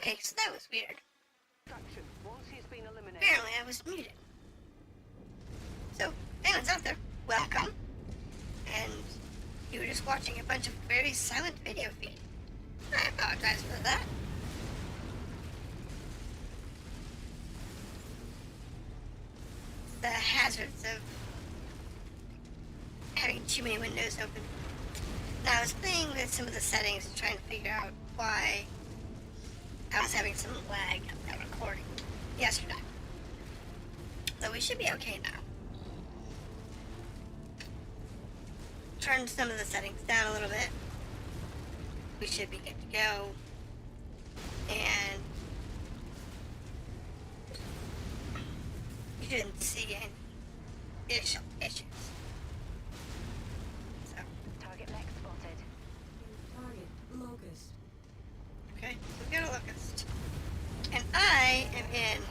Okay, so that was weird. Once he's been eliminated. Apparently I was muted. So, if anyone's out there, welcome. And you were just watching a bunch of very silent video feed. I apologize for that. The hazards of having too many windows open. Now, I was playing with some of the settings and trying to figure out why I was having some lag on that recording yesterday. So we should be okay now. Turn some of the settings down a little bit. We should be good to go. And you shouldn't see any issues. So. Target mech spotted. Target locust. Okay, so we got a locust. And I am in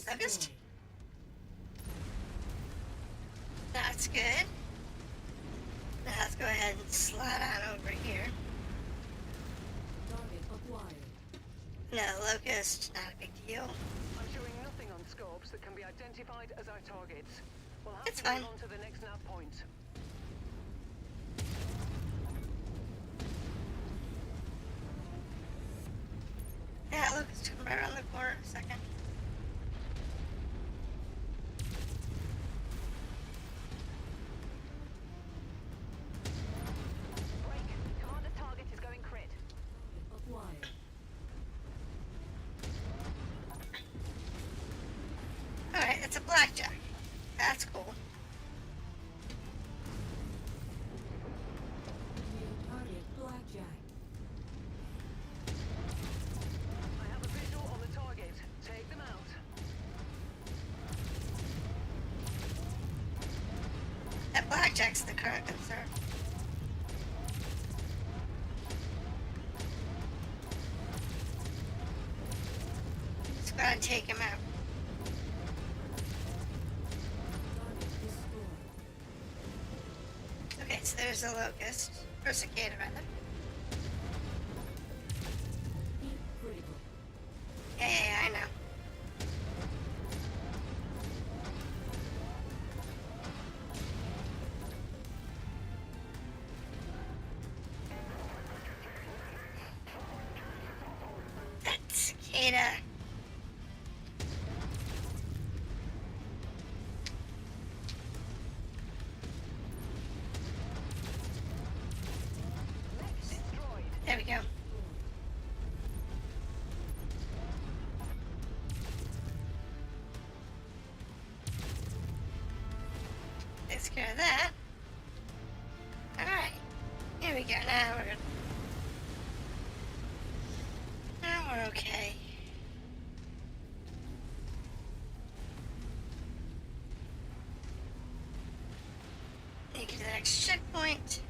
locust. That's good. Now let's go ahead and slide on over here. Target acquired. No, locust, not a big deal. I'm showing nothing on scopes that can be identified as our targets. We'll have It's to fine. move on to the next nav point. Yeah, locust come right around the corner in a second. Break. Commander target is going crit. Acquired. Alright, it's a blackjack. That's cool. New target blackjack. I have a visual on the target. Take them out. That blackjack's the current concern. Just gotta take him out. Target destroyed. Okay, so there's a locust. Or cicada, rather. Heat critical. Yeah, I know. That cicada. Mech destroyed. There we go. Takes care of that. Alright. Here we go. Now we're good. Now we're okay. Get to the next checkpoint.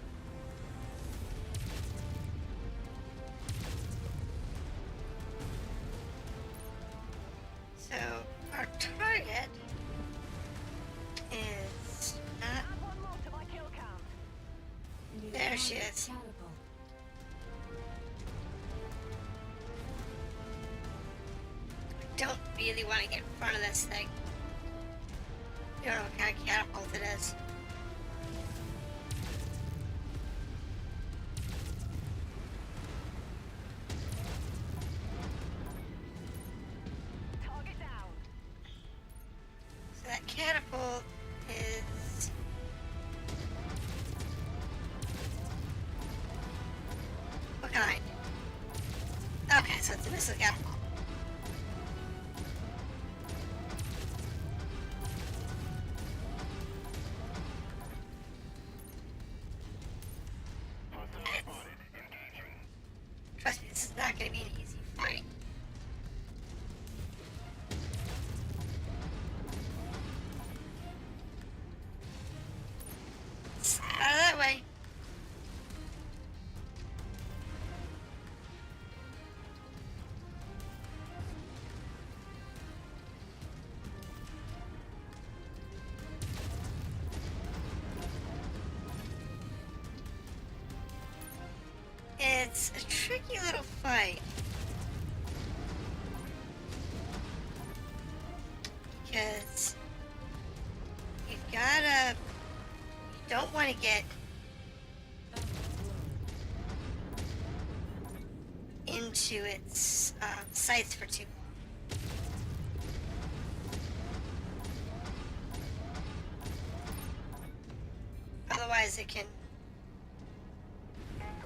So, our target is not. Add one more to my kill count. New There she target is. catapult. Don't really want to get in front of this thing. You don't know what kind of catapult it is. Target down. So that catapult is. What kind? Okay, so it's a missile catapult. Trust me, this is not going to be an easy fight. Slide out of that way. it's a tricky little fight. Because you've gotta, you don't want to get into its sights for too long. Otherwise it can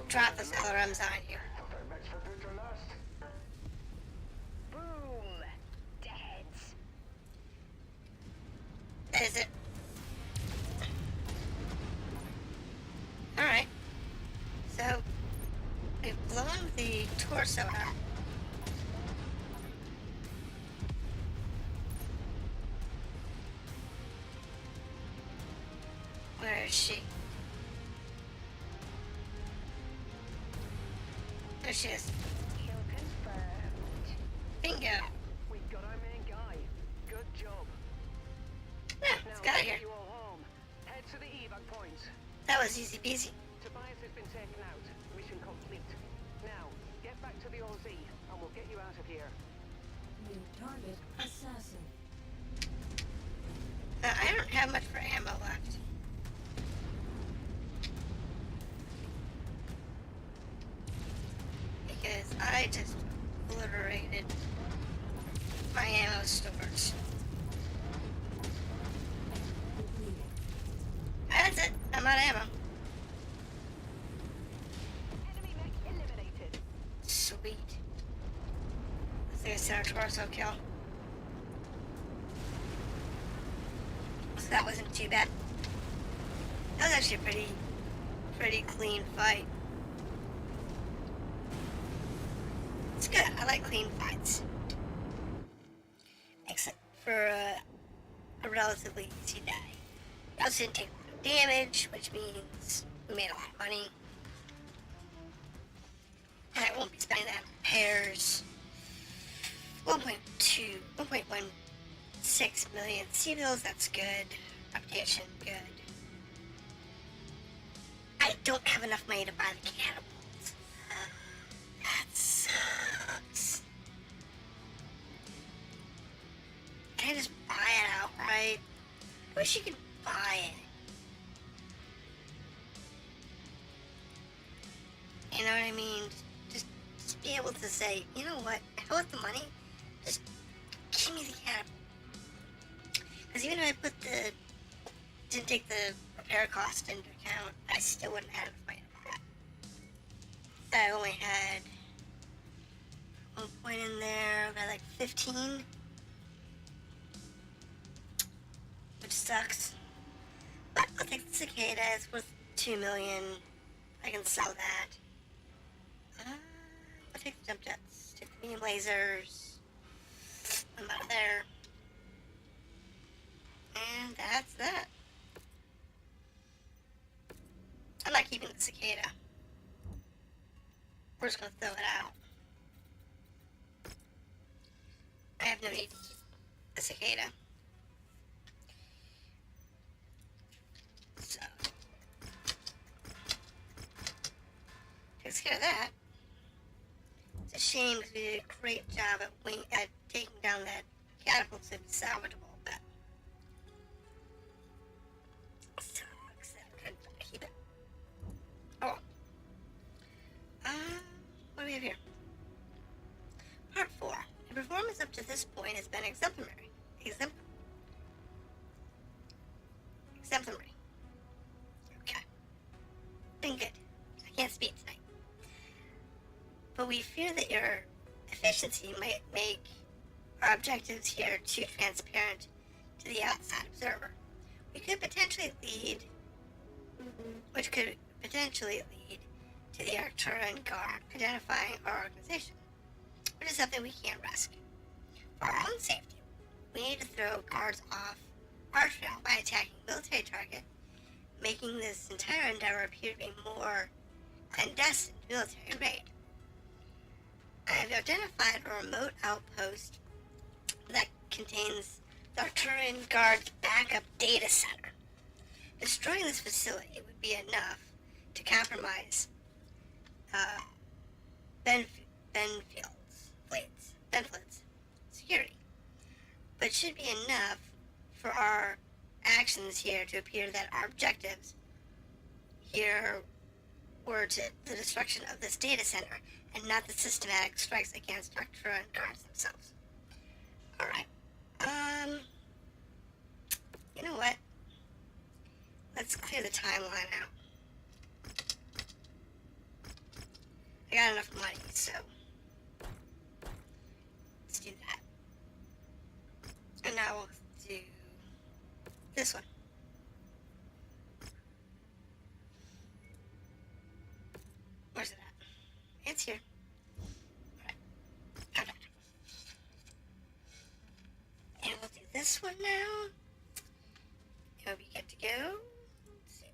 drop those LRMs on you. Boom! Deads. Is it? Alright. So, we've blown the torso out. Where is she? There she is. Kill confirmed. Bingo. We've got our main guy. Good job. Yeah, let's Now get out of get here. you all home. Head to the evac point. That was easy peasy. Tobias has been taken out. Mission complete. Now, get back to the OZ and we'll get you out of here. New target assassin. I don't have much for ammo left. Because I just obliterated my ammo stores. Completed. That's it. I'm out of ammo. Enemy mech eliminated. Sweet. I think it's our torso kill. So that wasn't too bad. That was actually a pretty clean fight. It's good. I like clean fights. Except for a relatively easy die. We also didn't take a lot of damage, which means we made a lot of money. And I won't be spending that on repairs. 1.16 million C-bills, that's good. Reputation, good. I don't have enough money to buy the catapults. That sucks. Can I just buy it outright? I wish you could buy it. You know what I mean? Just be able to say, you know what? I want the money. Just give me the catapult. Because even if I didn't take the repair cost into account, I still wouldn't have enough money to buy it. I only had 1 point in there, got like 15. Which sucks. But I'll take the cicada, it's worth 2 million. I can sell that. I'll take the jump jets, take the medium lasers. I'm out of there. And that's that. I'm not keeping the cicada. We're just gonna throw it out. I have no need to keep the cicada. So, takes care of that. It's a shame because we did a great job at taking down that catapult to be salvageable, but sucks that I couldn't keep it. Oh. What do we have here? Part 4. The performance up to this point has been exemplary. Exemplary. Okay. Been good. I can't speak tonight. But we fear that your efficiency might make our objectives here too transparent to the outside observer. Which could potentially lead to the Arcturian Guard identifying our organization, which is something we can't risk. For our own safety, we need to throw guards off our trail by attacking military target, making this entire endeavor appear to be more clandestine military raid. I have identified a remote outpost that contains the Arcturian Guard's backup data center. Destroying this facility would be enough to compromise Benfield's security. But it should be enough for our actions here to appear that our objectives here were to the destruction of this data center and not the systematic strikes against Arctura and guards themselves. Alright. You know what? Let's clear the timeline out. I got enough money, so let's do that. And now we'll do this one. Where's it at? It's here. Alright. Okay. And we'll do this one now. It'll be good to go. Let's see.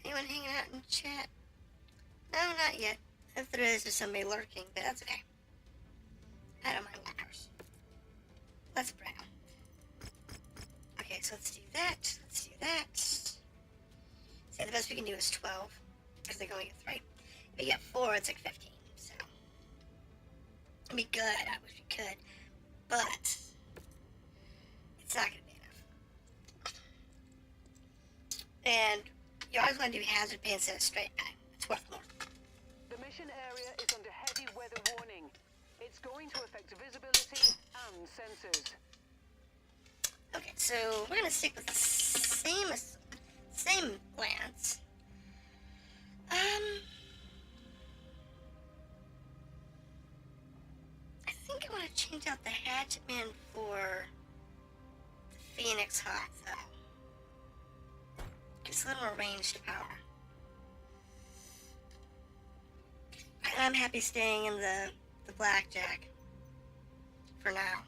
Anyone hanging out in chat? No, not yet. If there is, there's somebody lurking, but that's okay. I don't mind lurkers. Let's brown. Okay, so let's do that. Let's do that. See, the best we can do is 12. Because they're going to get 3. If you get 4, it's like 15. So, it'd be good. I wish we could. But, it's not going to be enough. And, you always want to do hazard pay instead of straight pay. It's worth more. The mission area is under heavy weather warning. It's going to affect visibility and sensors. Okay, so we're gonna stick with the same plans. I think I want to change out the hatchetman for the Phoenix Hawk, though. Gives a little more range to power. And I'm happy staying in the Blackjack for now.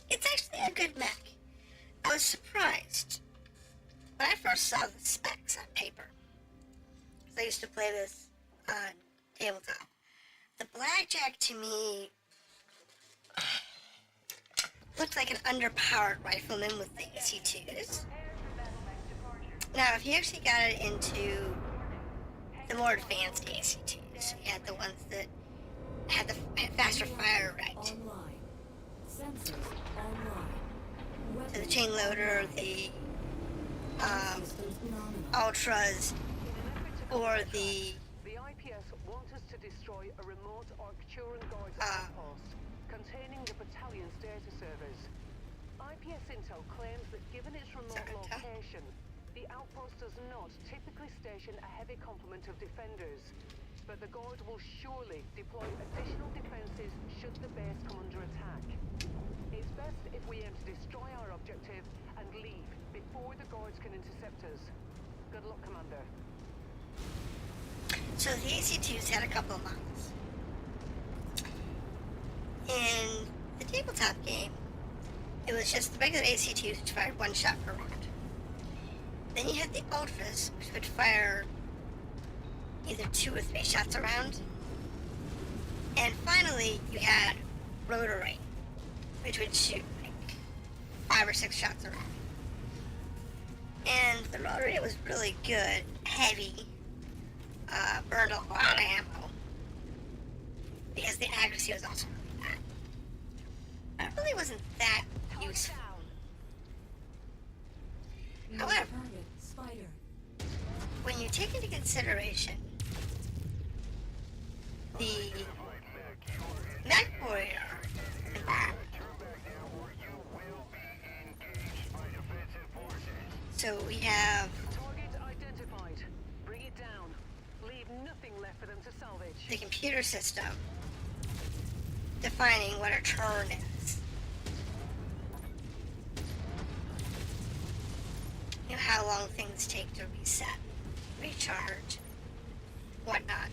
It's actually a good mech. I was surprised when I first saw the specs on paper. Because I used to play this on tabletop. The Blackjack to me looked like an underpowered rifleman with the AC2s. Now, if you actually got it into the more advanced AC2s, you had the ones that had the faster fire rate. Online. Sensors online. So the chain loader, the Systems nominal. ultras, or the The IPS want us to destroy a remote Arcturan Guards Ah. outpost containing the battalion's data servers. IPS intel claims that given its remote Sorry, Tom. location, the outpost does not typically station a heavy complement of defenders, but the Guard will surely deploy additional defenses should the base come under attack. It's best if we aim to destroy our objective and leave before the Guards can intercept us. Good luck, Commander. so the AC2s had a couple of models. In the tabletop game, it was just the regular AC2s which fired one shot per round. Then you had the ultras, which would fire either 2 or 3 shots a round. And finally, you had rotary, which would shoot like 5 or 6 shots a round. And the rotary was really good, heavy, burned a lot of ammo, because the accuracy was also really bad. But it really wasn't that useful. However, Target spider. when you take into consideration the MechWarrior environment, so we have Target identified. Bring it down. Leave nothing left for them to salvage. the computer system defining what a turn is. You know how long things take to reset, recharge, whatnot.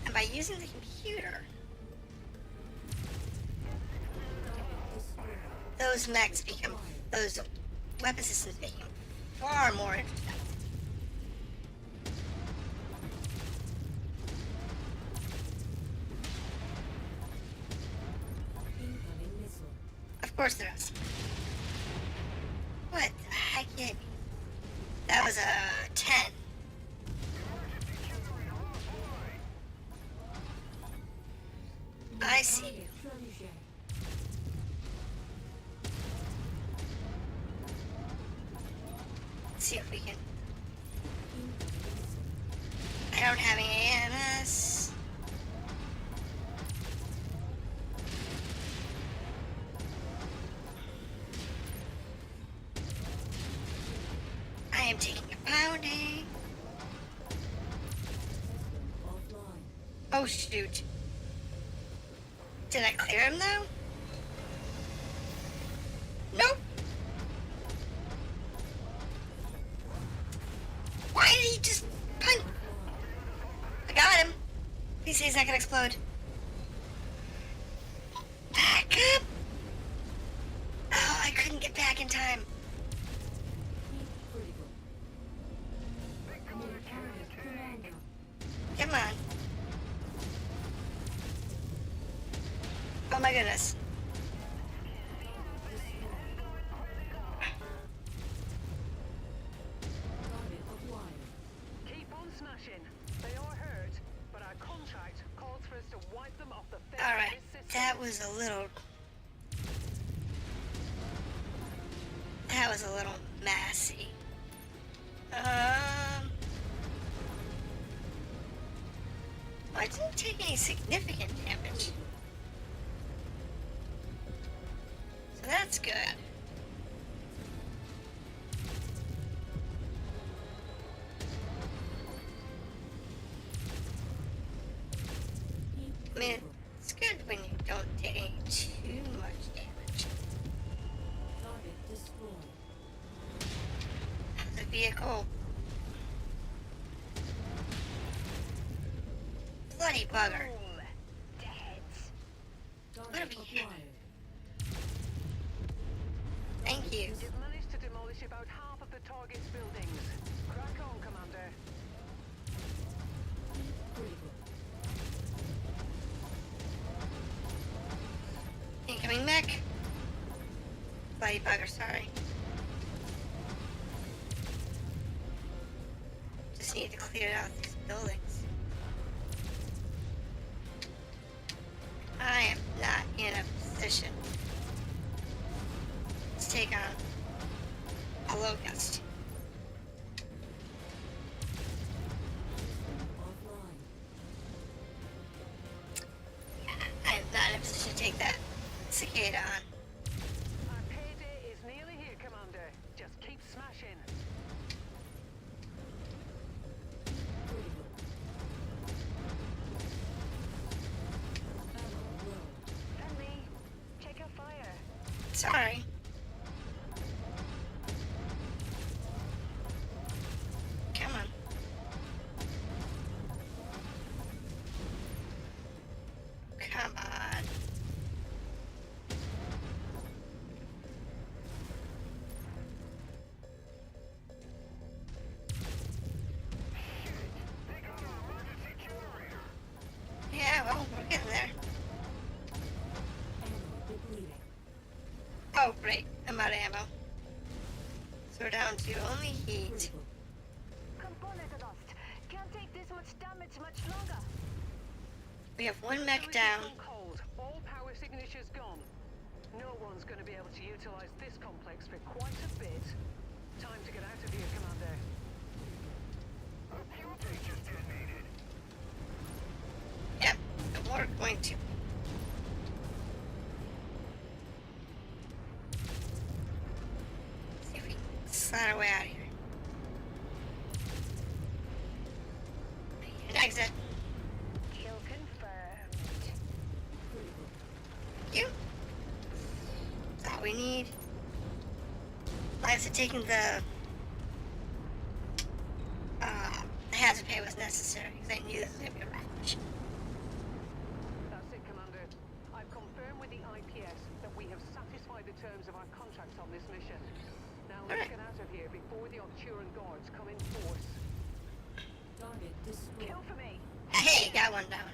And by using the computer, those mechs become, those weapon systems become far more interesting. Incoming missile. Of course there is. What the heck, yeah, That was a 10. I see you. Let's see if we can. I don't have any AMS. I am taking a pounding. Oh shoot. Did I clear him though? Nope. Why did he just punch? I got him. Please say he's not gonna explode. Back up. Oh, I couldn't get back in time. Come on. Oh my goodness. Keep on smashing. They are hurt, but our contract calls for us to wipe them off the face All of right, this system. that was a little messy. I didn't take any significant damage, so that's good. I mean, it's good when you don't take any too much damage. The vehicle. Bloody bugger. What have we had? Thank you. You've managed to demolish about half of the target's buildings. Crack on, Commander. Incoming mech. Bloody bugger, sorry. Just need to clear out these buildings. I am not in a position to take on a locust. I am not in a position to take that cicada on. Our payday is nearly here, Commander. Just keep smashing. Henry, check your fire. Sorry. Come on. Come on. Yeah, well, we're getting there. Oh, great. I'm out of ammo. So we're down to only heat. Component lost. Can't take this much damage much longer. We have one mech Facility's down. gone cold. All power signatures gone. No one's going to be able to utilize this complex for quite a bit. Time to get out of here, Commander. Yep, and we're going to. See if we can slide our way out of here. An exit. Kill confirmed. You. That's all we need. Like I said, taking the hazard pay was necessary because I knew this was going to be a wreck. That's it, Commander. I've confirmed with the IPS that we have satisfied the terms of our contracts on this mission. Now let's get out of here before the Arcturan guards come in force. Target destroyed. Kill for me. Hey, got one down.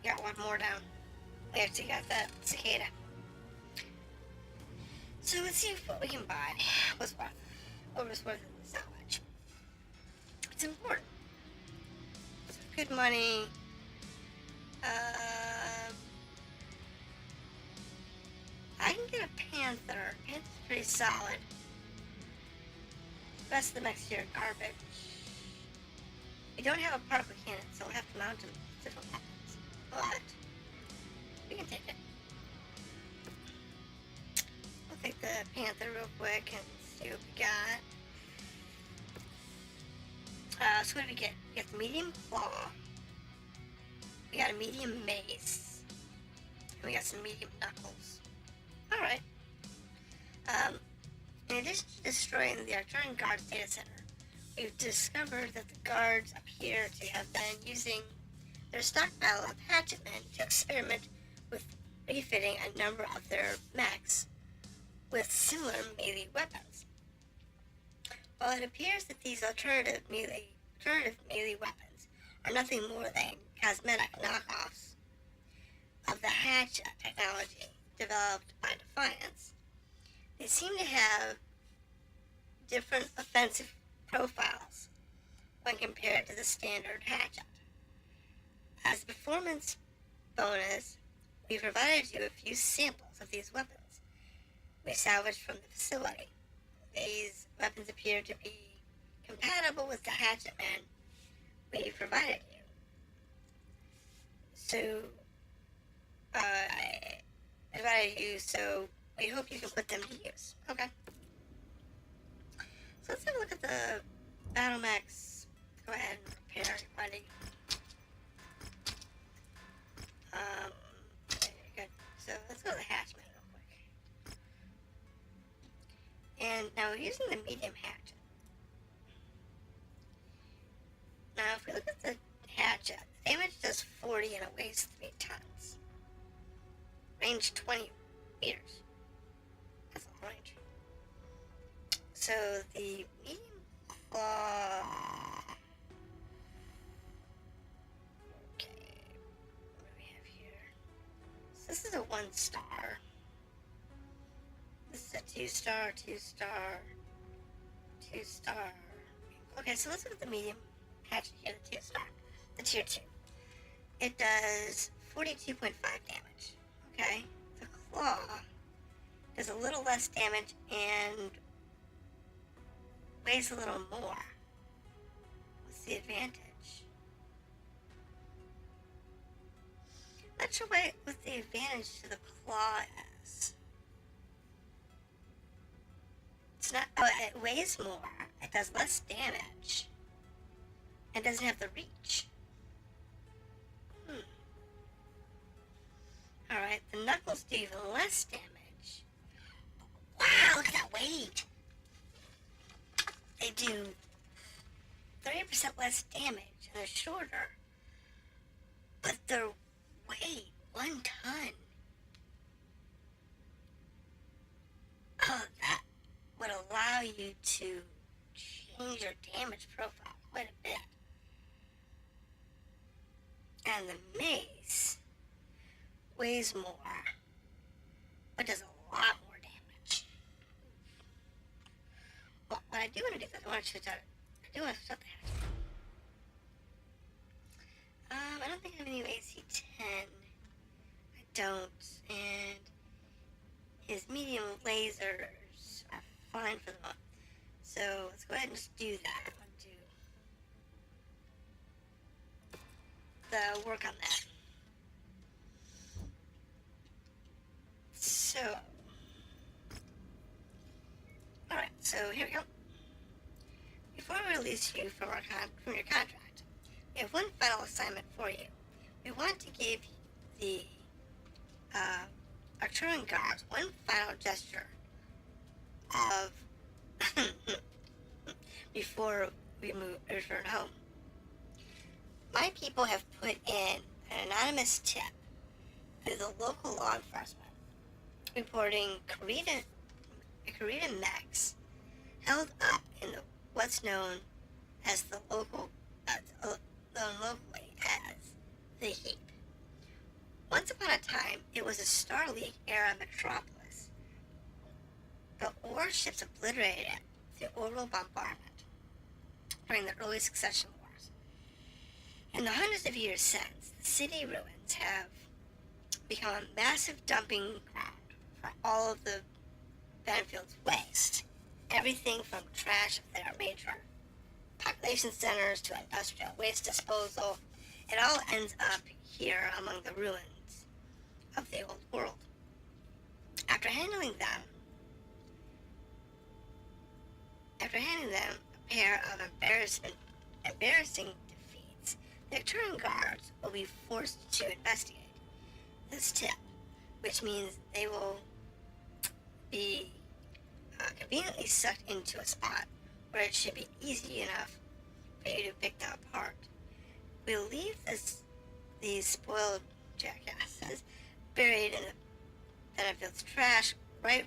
Got one more down. We actually got that cicada. So let's see what we can buy. What's worth? What was worth in the salvage? It's important. It's good money. I can get a Panther. Panther's pretty solid. The rest of the mechs here are garbage. We don't have a particle cannon, so we'll have to mount them. So what happens. But we can take it. We'll take the Panther real quick and see what we got. So what do we get? We got the medium claw. We got a medium mace. And we got some medium knuckles. Alright. In addition to destroying the Arcturian Guards data center, we've discovered that the guards appear to have been using their stockpile of hatchet men to experiment with refitting a number of their mechs with similar melee weapons. While it appears that these alternative melee weapons are nothing more than cosmetic knockoffs of the hatchet technology developed by Defiance, they seem to have different offensive profiles when compared to the standard hatchet. As a performance bonus, we provided you a few samples of these weapons we salvaged from the facility. These weapons appear to be compatible with the hatchet men we provided you. So, I provided you, so we hope you can put them to use. Okay. So let's have a look at the BattleMechs. Go ahead and prepare everybody. Good. So let's go to the hatchman real quick. And now we're using the medium hatchet. Now if we look at the hatchet, the damage does 40 and it weighs 3 tons. Range 20 meters. That's a long range. So the medium claw. Okay. What do we have here? So this is a 1-star. This is a 2-star, 2-star, 2-star. Okay, so let's look at the medium hatchet here, the 2-star, the tier 2. It does 42.5 damage. Okay, the claw does a little less damage and weighs a little more. What's the advantage? Not sure what the advantage to the claw is. It's not. Oh, it weighs more. It does less damage. And doesn't have the reach. Alright, the knuckles do even less damage. Wow, look at that weight! They do 30% less damage, and they're shorter. But their weight, 1 ton. Oh, that would allow you to change your damage profile quite a bit. And the mace weighs more, but does a lot more damage. Well, what I do want to do is I want to switch out. I do want to switch out the hatchet. I don't think I have any AC-10. I don't, and his medium lasers are fine for the moment. So let's go ahead and just do that. I'm going to do the work on that. So, alright, so here we go. Before we release you from your contract, we have one final assignment for you. We want to give the Arcturian guards one final gesture of before we return home. My people have put in an anonymous tip to the local law enforcement reporting Korean mechs held up in what's known as the locally as the Heap. Once upon a time, it was a Star League era metropolis Horde ships obliterated the orbital bombardment during the early succession wars. In the hundreds of years since, the city ruins have become a massive dumping ground for all of the Battlefield's waste. Everything from trash that are major population centers to industrial waste disposal, it all ends up here among the ruins of the old world. After handing them a pair of embarrassing defeats, the Turan guards will be forced to investigate this tip, which means they will be conveniently sucked into a spot where it should be easy enough for you to pick them apart. We'll leave these spoiled jackasses buried in the Battlefield's trash right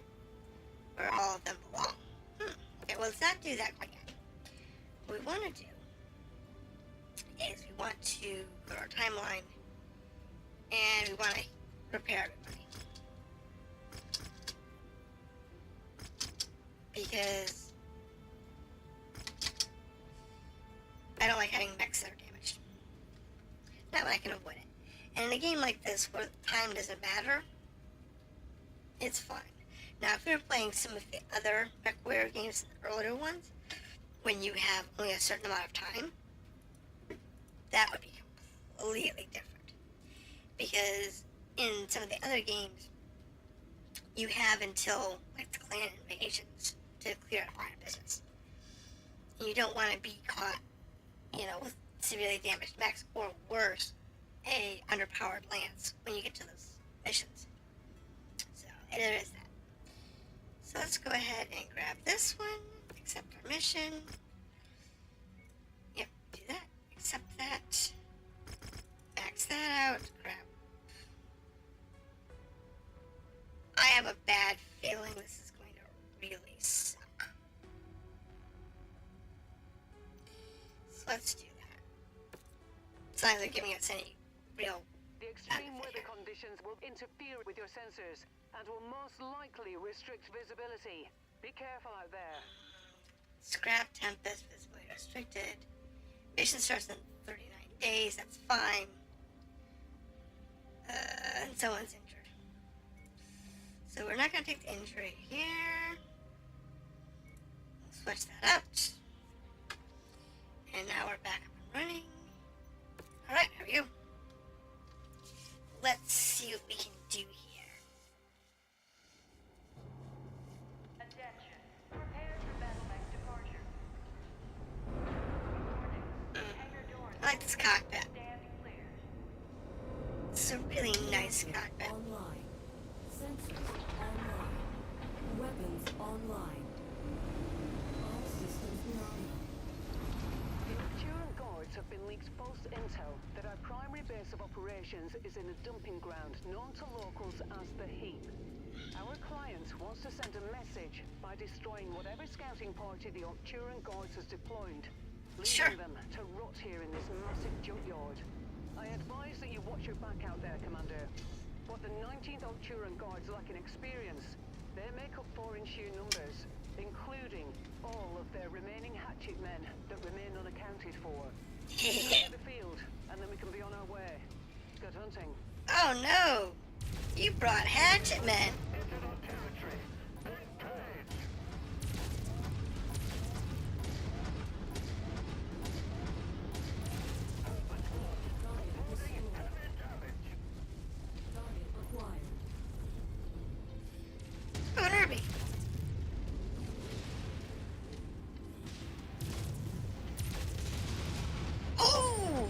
where all of them belong. Okay, well, let's not do that quite yet. What we want to do is we want to go to our timeline and we want to repair everybody. Because I don't like having mechs that are damaged. Not when I can avoid it. And in a game like this where time doesn't matter, it's fine. Now, if we were playing some of the other MechWarrior games, the earlier ones, when you have only a certain amount of time, that would be completely different. Because in some of the other games, you have until, like, the clan invasions to clear out line of business. And you don't want to be caught, with severely damaged mechs, or worse, a underpowered lance when you get to those missions. So, there is that. So let's go ahead and grab this one, accept our mission. Yep, do that, accept that, max that out, grab. I have a bad feeling this is going to really suck. So let's do that. It's not like giving us any real The extreme weather conditions will interfere with your sensors and will most likely restrict visibility. Be careful out there. Scrap Tempest, visibility restricted. Mission starts in 39 days, that's fine. And someone's injured. So we're not going to take the injury here. We'll switch that out. And now we're back up and running. Alright, how are you? Let's see what we can do here. Attention. Prepare for BattleMech departure. Hangar doors. I like this cockpit. Stand clear. It's a really nice cockpit. Online. Sensors online. Weapons online. All systems nominal. The Turan guards have been leaked false intel that our primary base of operations is in a dumping ground known to locals as the Heap. Our client wants to send a message by destroying whatever scouting party the Turan guards has deployed, leaving them to rot here in this massive junkyard. I advise that you watch your back out there, Commander. What the 19th Turan guards lack in experience, they make up for in sheer numbers, including all of their remaining hatchet men that remain unaccounted for. Clear the field, and then we can be on our way. Good hunting. Oh no! You brought hatchet men! Target acquired. Oh, Nerby! Oh!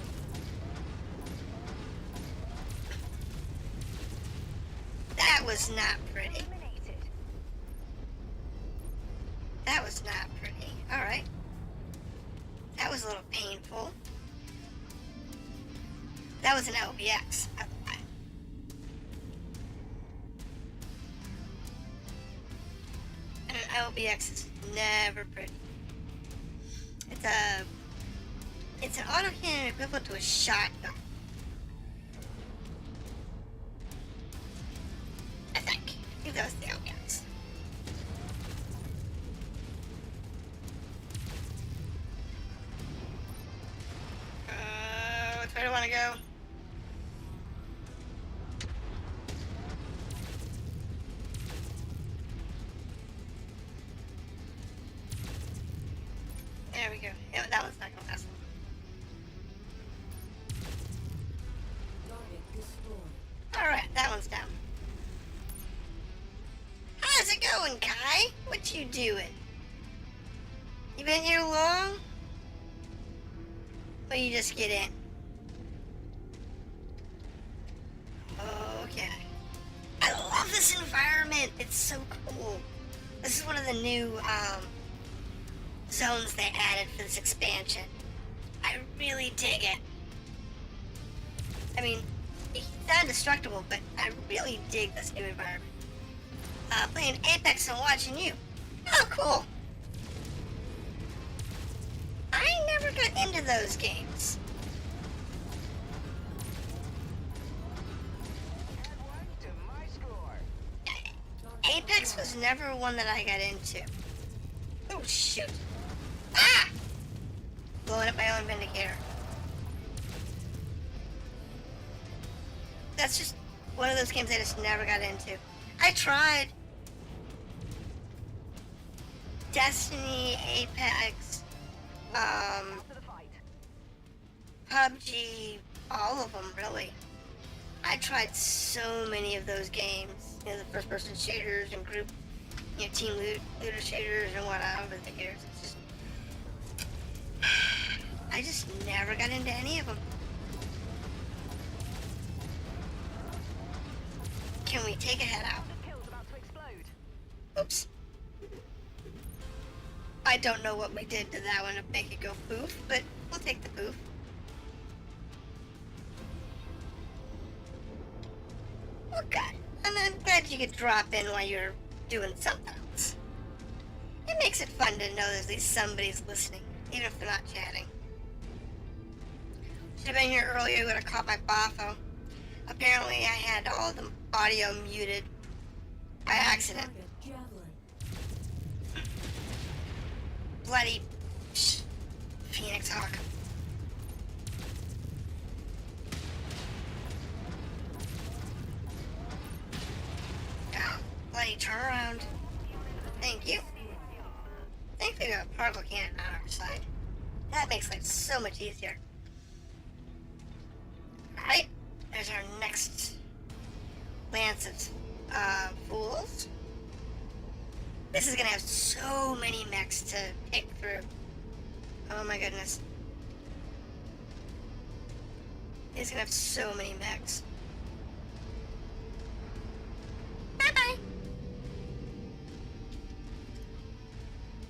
That was not pretty. Eliminated. That was not pretty. Alright. That was a little painful. That was an LBX, by the way. And an LBX is never pretty. It's an autocannon equivalent to a shotgun. I think that was the LBX. Where do I want to go? There we go. Yeah, that one's not gonna last. Target destroyed. Alright, that one's down. How's it going, Kai? What you doing? You been here long? Or you just get in? Okay. I love this environment. It's so cool. This is one of the new zones they added for this expansion. I really dig it. I mean, it's indestructible, but I really dig this new environment. Playing Apex and watching you. Oh, cool. I never got into those games. Apex was never one that I got into. Oh, shoot. Ah! Blowing up my own vindicator. That's just one of those games I just never got into. I tried. Destiny, Apex, PUBG, all of them, really. I tried so many of those games. You know, the first-person shooters and group, you know, team looter shooters and whatnot over the years. It's just, I just never got into any of them. Can we take a head out? Oops. I don't know what we did to that one to make it go poof, but we'll take the poof. Oh god, and I'm glad you could drop in while you're doing something else. It makes it fun to know that at least somebody's listening, even if they're not chatting. Should have been here earlier, would have caught my bafo. Apparently I had all the audio muted by accident. Target javelin. Bloody Phoenix Hawk. Oh, bloody turnaround. Thank you. Thankfully we got a particle cannon on our side. That makes life so much easier. Alright, there's our next lance of fools. This is gonna have so many mechs to pick through. Oh my goodness. It's gonna have so many mechs. Bye-bye.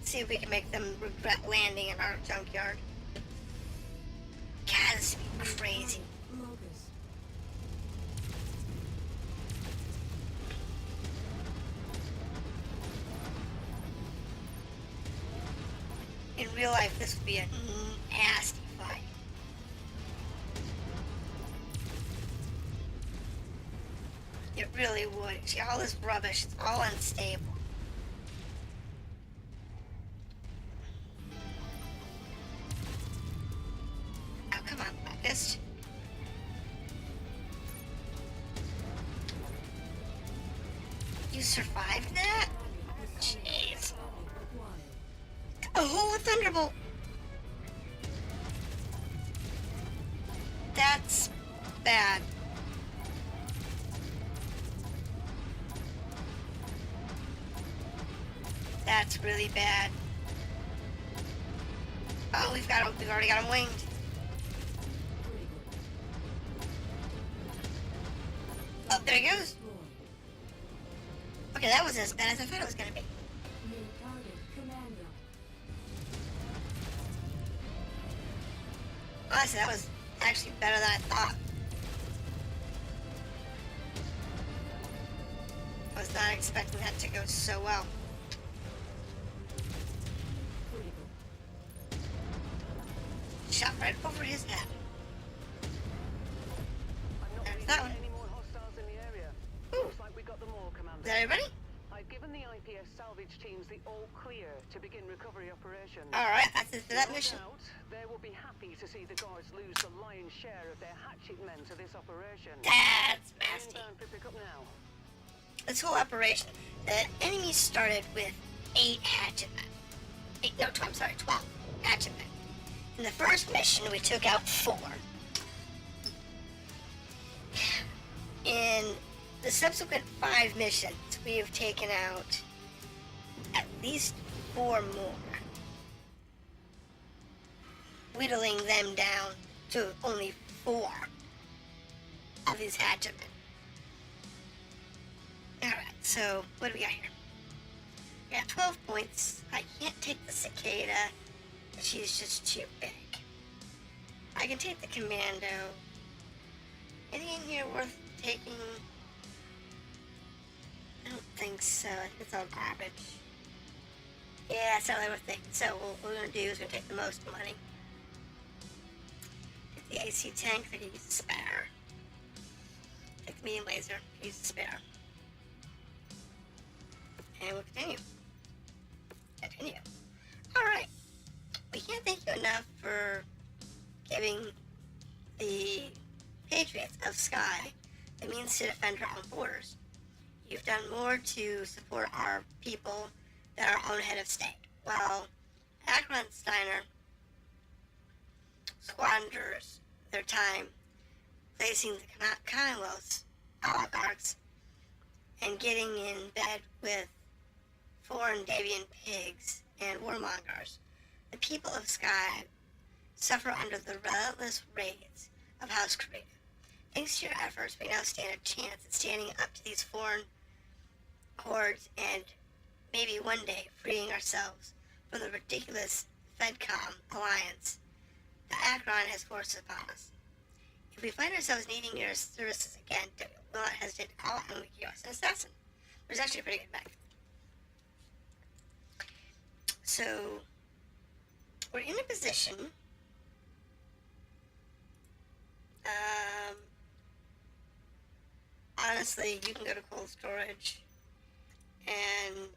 See if we can make them regret landing in our junkyard. God, this would be crazy. Locust. In real life, this would be a nasty fight. It really would. See, all this rubbish, it's all unstable. Oh, come on, breakfast. You survived that? Jeez. Oh, a thunderbolt! That's bad. That's really bad. Oh, we've already got him winged. Oh, there he goes. Okay, that wasn't as bad as I thought it was gonna be. New target commander. Honestly, that was actually better than I thought. I was not expecting that to go so well. Shot right over his head. There's that one. Any more hostiles in the area? Ooh. Looks like we got them all, Commander. Is that everybody? I've given given the IPS salvage teams the all clear to begin recovery operations. Alright, that's it for that No mission. doubt, they will be happy to see the guards lose the lion's share of their hatchet men to this operation. That's nasty. Inbound for pickup now. This whole operation, the enemy started with 8 hatchet men. 12 hatchet men. In the first mission, we took out 4. In the subsequent 5 missions, we have taken out at least 4 more, whittling them down to only 4 of these hatchet men. Alright, so what do we got here? We got 12 points. I can't take the cicada. She's just too big. I can take the commando. Anything in here worth taking? I don't think so. I think it's all garbage. Yeah, it's not really worth taking. So what we're going to do is we're going to take the most money. Take the AC tank. I can use the spare. Take the medium laser. Use the spare. And we'll continue. Alright. We can't thank you enough for giving the Patriots of Sky the means to defend our own borders. You've done more to support our people than our own head of state. While Akron Steiner squanders their time placing the Commonwealth's oligarchs and getting in bed with foreign deviant pigs and warmongers, the people of Sky suffer under the relentless raids of House Korea. Thanks to your efforts, we now stand a chance at standing up to these foreign hordes and maybe one day freeing ourselves from the ridiculous FedCom alliance that Akron has forced upon us. If we find ourselves needing your services again, do not hesitate to call and we can give us an assassin. There's actually a pretty good mech. So, we're in a position, honestly, you can go to cold storage, and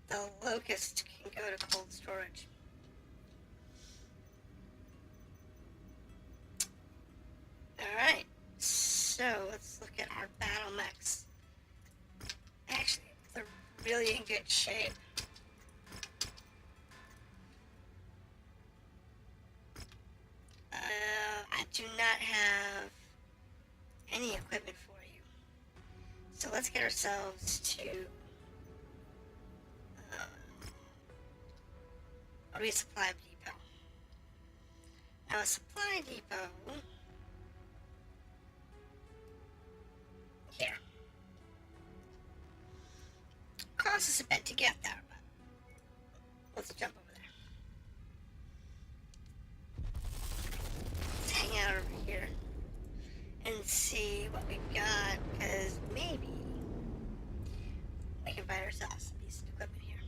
the Locust can go to cold storage. Alright, so let's look at our BattleMechs. Actually, they're really in good shape. I do not have any equipment for you. So let's get ourselves to a resupply depot. Now a supply depot here. Costs us a bit to get there, but let's jump over there. Let's hang out over here and see what we've got, because maybe we can find ourselves some decent equipment here.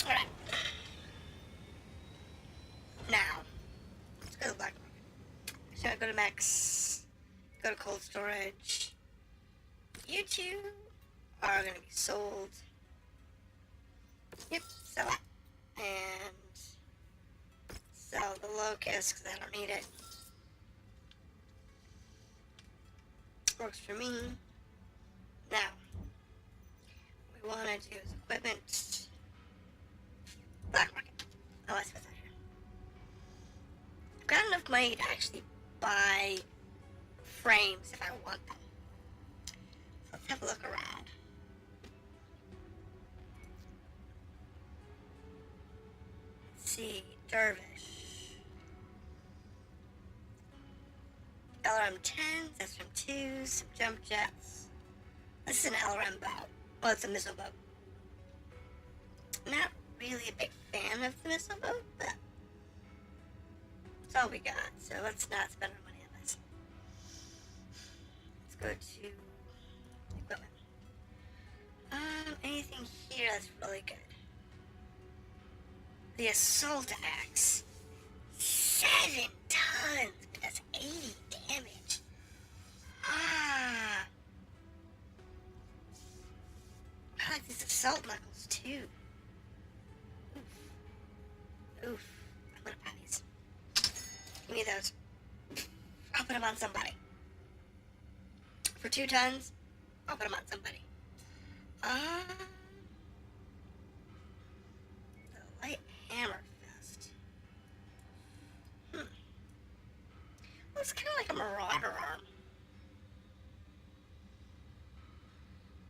Alright. Now, let's go to the black market. So I go to mechs, go to cold storage. You two are going to be sold. Yep, sell that. And sell the locust because I don't need it. Works for me. Now, what we want to do is equipment. Black market. Oh, let's put that here. I've got enough money to actually buy frames if I want them. So let's have a look around. Let's see, Dervish. LRM-10s, SM-2s, some jump jets. This is an LRM boat. Well, it's a missile boat. Not really a big fan of the missile boat, but that's all we got. So let's not spend our money on this. Let's go to equipment. Anything here that's really good? The assault axe. 7 tons, but that's 80 damage. assault knuckles too. Oof. I'm gonna buy these. Give me those. I'll put them on somebody. For 2 tons, I'll put them on somebody. The light hammer fest. Looks kind of like a Marauder arm.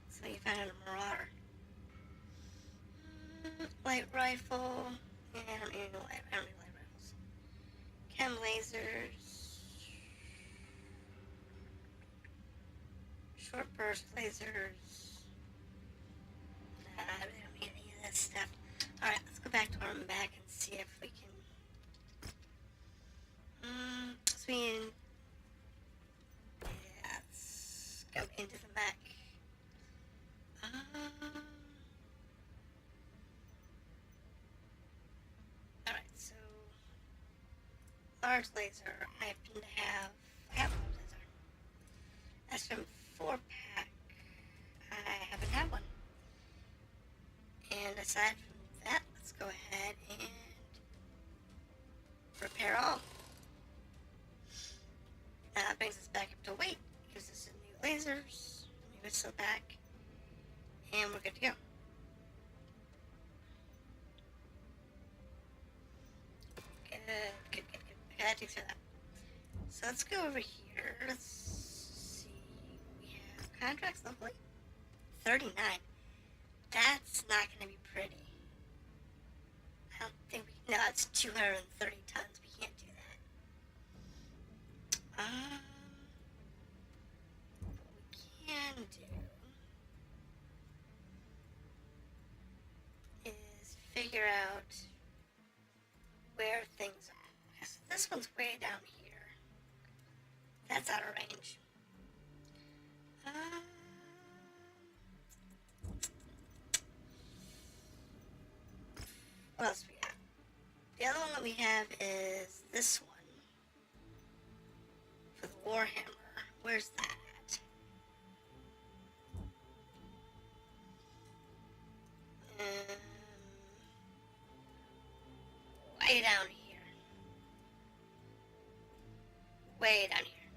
So you found a Marauder. Light rifle. Yeah, I don't need light rifles. Chem lasers. Short burst lasers. Nah, I really don't need any of that stuff. Alright, let's go back to our mech and see if we can. Yeah, let's go into the mech. Alright, so large laser. I happen to have large laser. That's from 4-pack. I haven't had one. And aside from that, let's go ahead and repair all. That brings us back up to weight. Gives us new lasers, new missile pack, and we're good to go. Good. I gotta take care of that. So let's go over here. Let's see. We have contracts locally. 39. That's not gonna be pretty. I don't think we. No, it's 230 tons. We can't do that. What we can do is figure out where things are. Okay, so this one's way down here. That's out of range. What else we got? The other one that we have is this one. For the Warhammer. Where's that? Way down here. Way down here.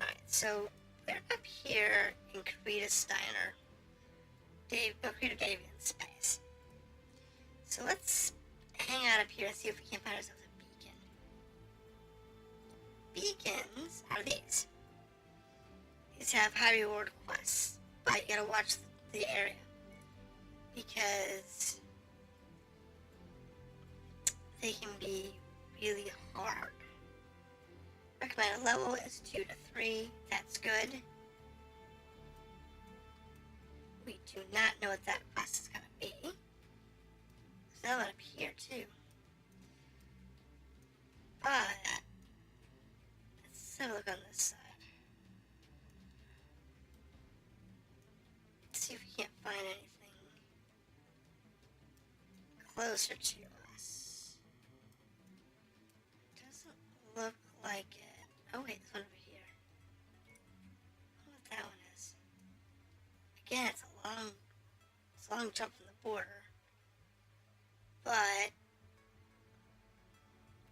Alright, so they're up here in Krita Steiner. Krita Davian space. So let's hang out up here and see if we can find ourselves a beacon. Beacons are these. These have high reward quests, but you gotta watch the area because they can be really hard. Recommended level is 2 to 3. That's good. We do not know what that quest is gonna be. There's another one up here too. But let's have a look on this side. Let's see if we can't find anything closer to us. Doesn't look like it. Oh wait, there's one over here. I wonder what that one is. Again, it's a long jump from the border. But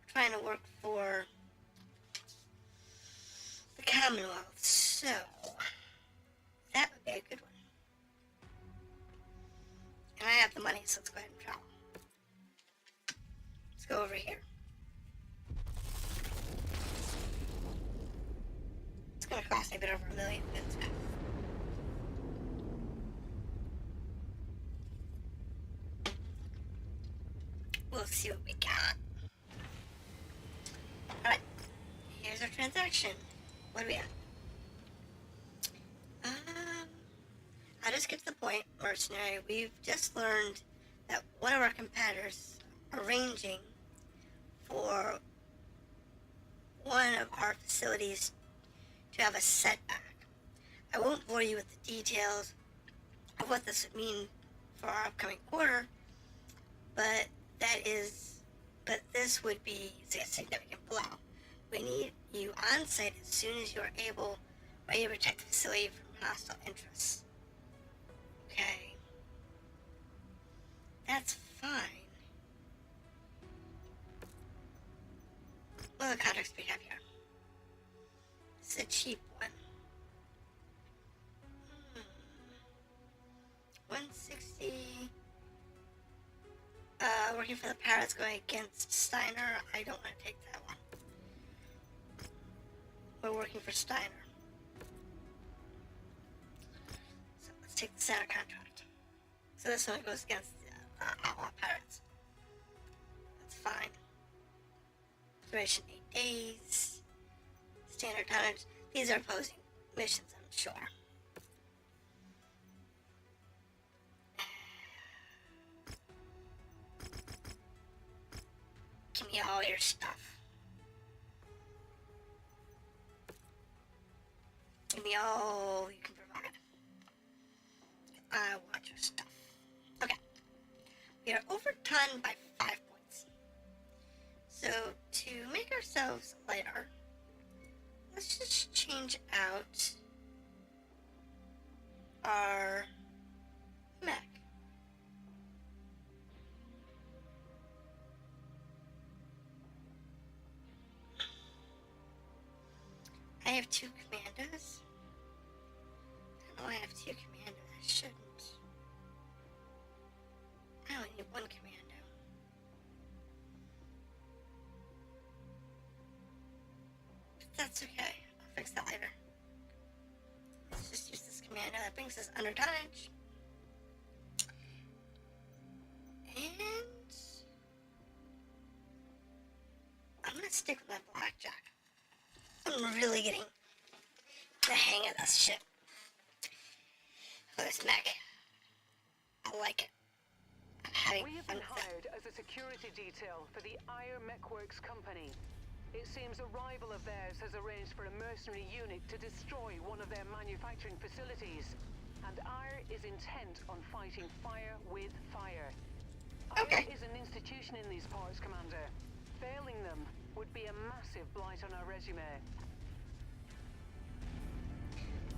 we're trying to work for the Commonwealth, so that would be a good one. And I have the money, so let's go ahead and travel. Let's go over here. It's gonna cost me a bit over $1 million. That's bad. We'll see what we got. Alright, here's our transaction. What do we have? I'll just get to the point, Mercenary. We've just learned that one of our competitors are arranging for one of our facilities to have a setback. I won't bore you with the details of what this would mean for our upcoming quarter, but this would be a significant blow. We need you on site as soon as you are able, ready to protect the facility from hostile interests. That's fine. What other contracts do we have here? It's a cheap one. 160. Working for the Pirates going against Steiner. I don't want to take that one. We're working for Steiner. So let's take the center contract. So this one goes against Pirates. That's fine. Duration 8 days. Standard tonnage. These are opposing missions, I'm sure. Give me all your stuff. Give me all you can provide. I want your stuff. Okay. We are overdone by 5 points. So, to make ourselves lighter, let's just change out our mech. I have 2 commandos. I know I have 2 commandos. I shouldn't. I only need 1 commando. But that's okay. I'll fix that later. Let's just use this commando. That brings us under tonnage. And I'm gonna stick with my blackjack. I'm really getting the hang of this shit. Oh, this mech. I like it. I'm having We have fun been with it. hired as a security detail for the MechWarrior company. It seems a rival of theirs has arranged for a mercenary unit to destroy one of their manufacturing facilities. And IRE is intent on fighting fire with fire. Okay. IRE is an institution in these parts, Commander. Failing them would be a massive blight on our resume.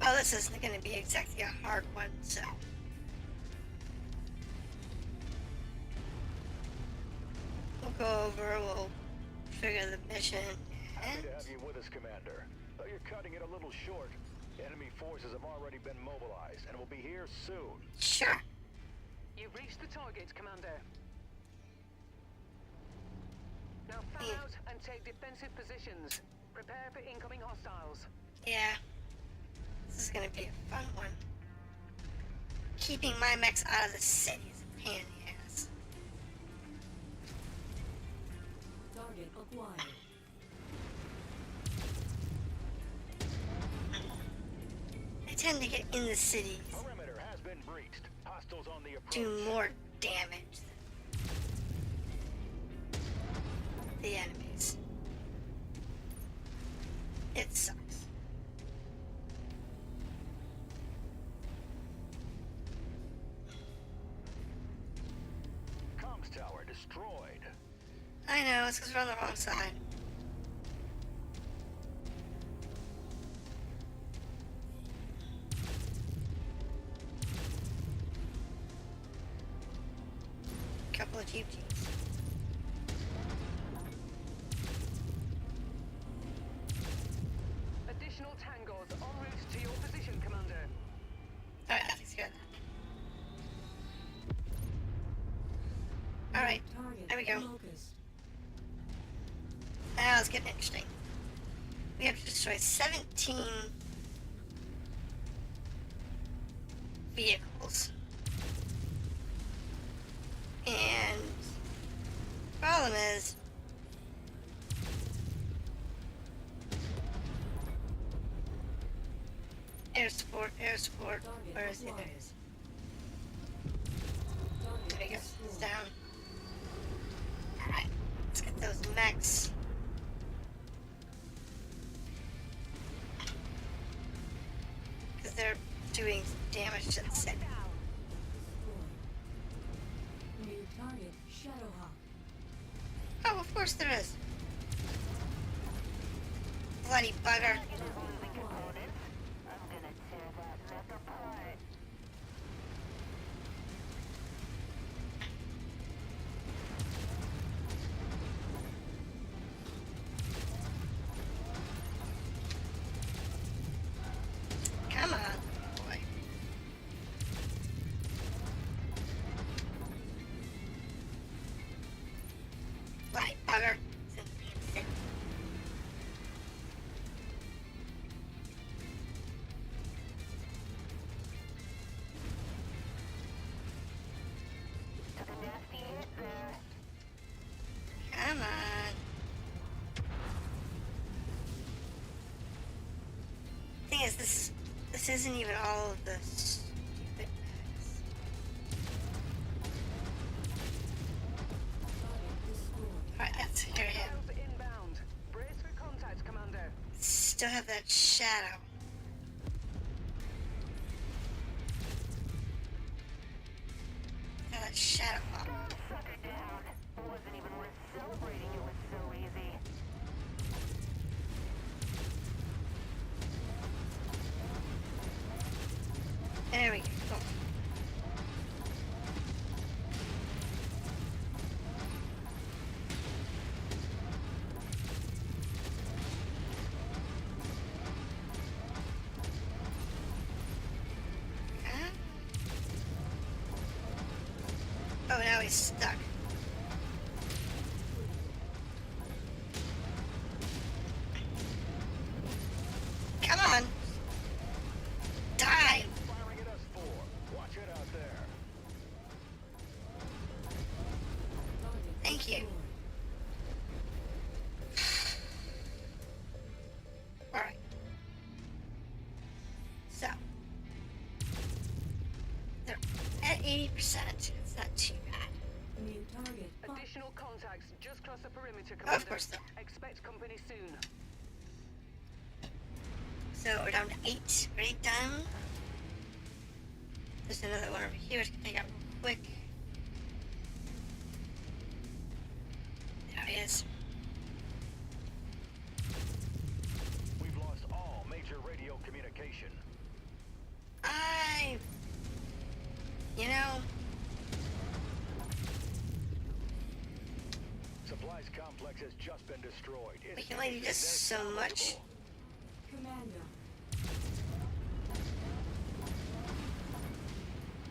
Well, this isn't going to be exactly a hard one, so. We'll go over, we'll trigger the mission, Happy and to have you with us, Commander. Though you're cutting it a little short. Enemy forces have already been mobilized and will be here soon. sure. You've reached the target, Commander. Now fan Yeah. out and take defensive positions. Prepare for incoming hostiles. Yeah. This is going to be a fun one. Keeping my mechs out of the city is a pain in the ass. Target acquired. I tend to get in the cities, Perimeter has been breached. Hostiles on the approach. do more damage than the enemies. It sucks. Comms tower destroyed. I know, it's because we're on the wrong side. Couple of GPs. Additional tangos en route to your position, Commander. Alright, that takes care of that. Alright, Target there we go. locust. Now it's getting interesting. We have to destroy 17 vehicles. And the problem is air support, where is it? There it is. There we go, it's down. Alright, let's get those mechs. Because they're doing damage to the city. New target Shadowhawk. Oh, of course there is. Bloody bugger. is, this isn't even all of the stupid mechs. Alright, let's hear him. Missiles inbound. Brace for contact, Commander. Still have that shadow. That shadow bomb. Suck it down. Wasn't even worth celebrating. It was so easy. There we go. Cool. Huh? Oh, now he's stuck. Come on. Die. Firing at us four. Watch it out there. Thank you. Alright. So. They're at 80%. It's not too bad. New target. Additional contacts just cross the perimeter, Of Commander. course they are. Expect company soon. So we're down to 8. We're 8 down. There's another one over here. Let's take out real quick. There he is. We've lost all major radio communication. You know, Supplies complex has just been destroyed. we can only do just so much. Commander.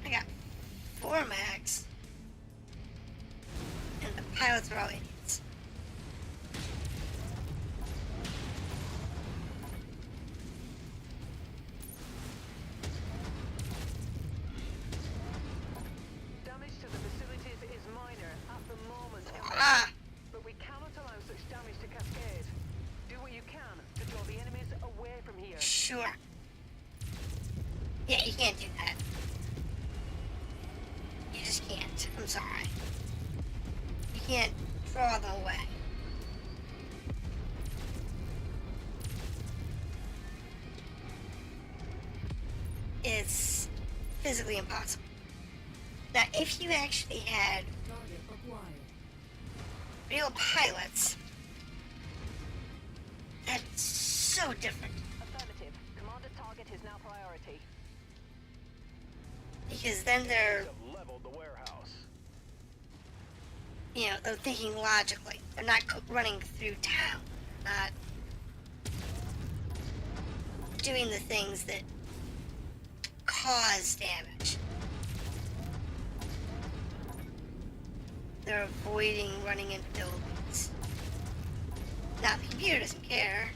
I got 4 mechs. And the pilots are all idiots. Damage to the facilities is minor at the moment, Ah! but we cannot allow such damage to cascade. Do what you can to draw the enemies away from here. Sure. Yeah, you can't do that. You just can't. I'm sorry. You can't draw them away. It's physically impossible. Now, if you actually had Target acquired. real pilots, that's so different. Affirmative. Commander target is now priority. Because then they're, Have leveled the warehouse. you know, they're thinking logically. They're not running through town. They're not doing the things that cause damage. They're avoiding running into buildings. Now, the computer doesn't care.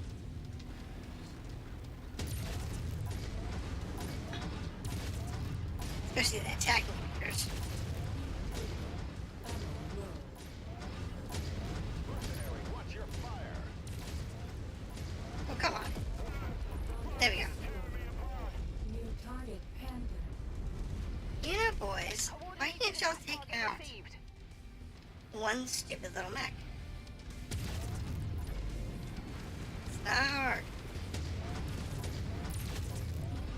Especially the attacking computers. Mercenary, watch your fire. Oh, come on. There we go. New target Panther. You know, boys, why can't y'all take out Received. one stupid little mech? It's not hard.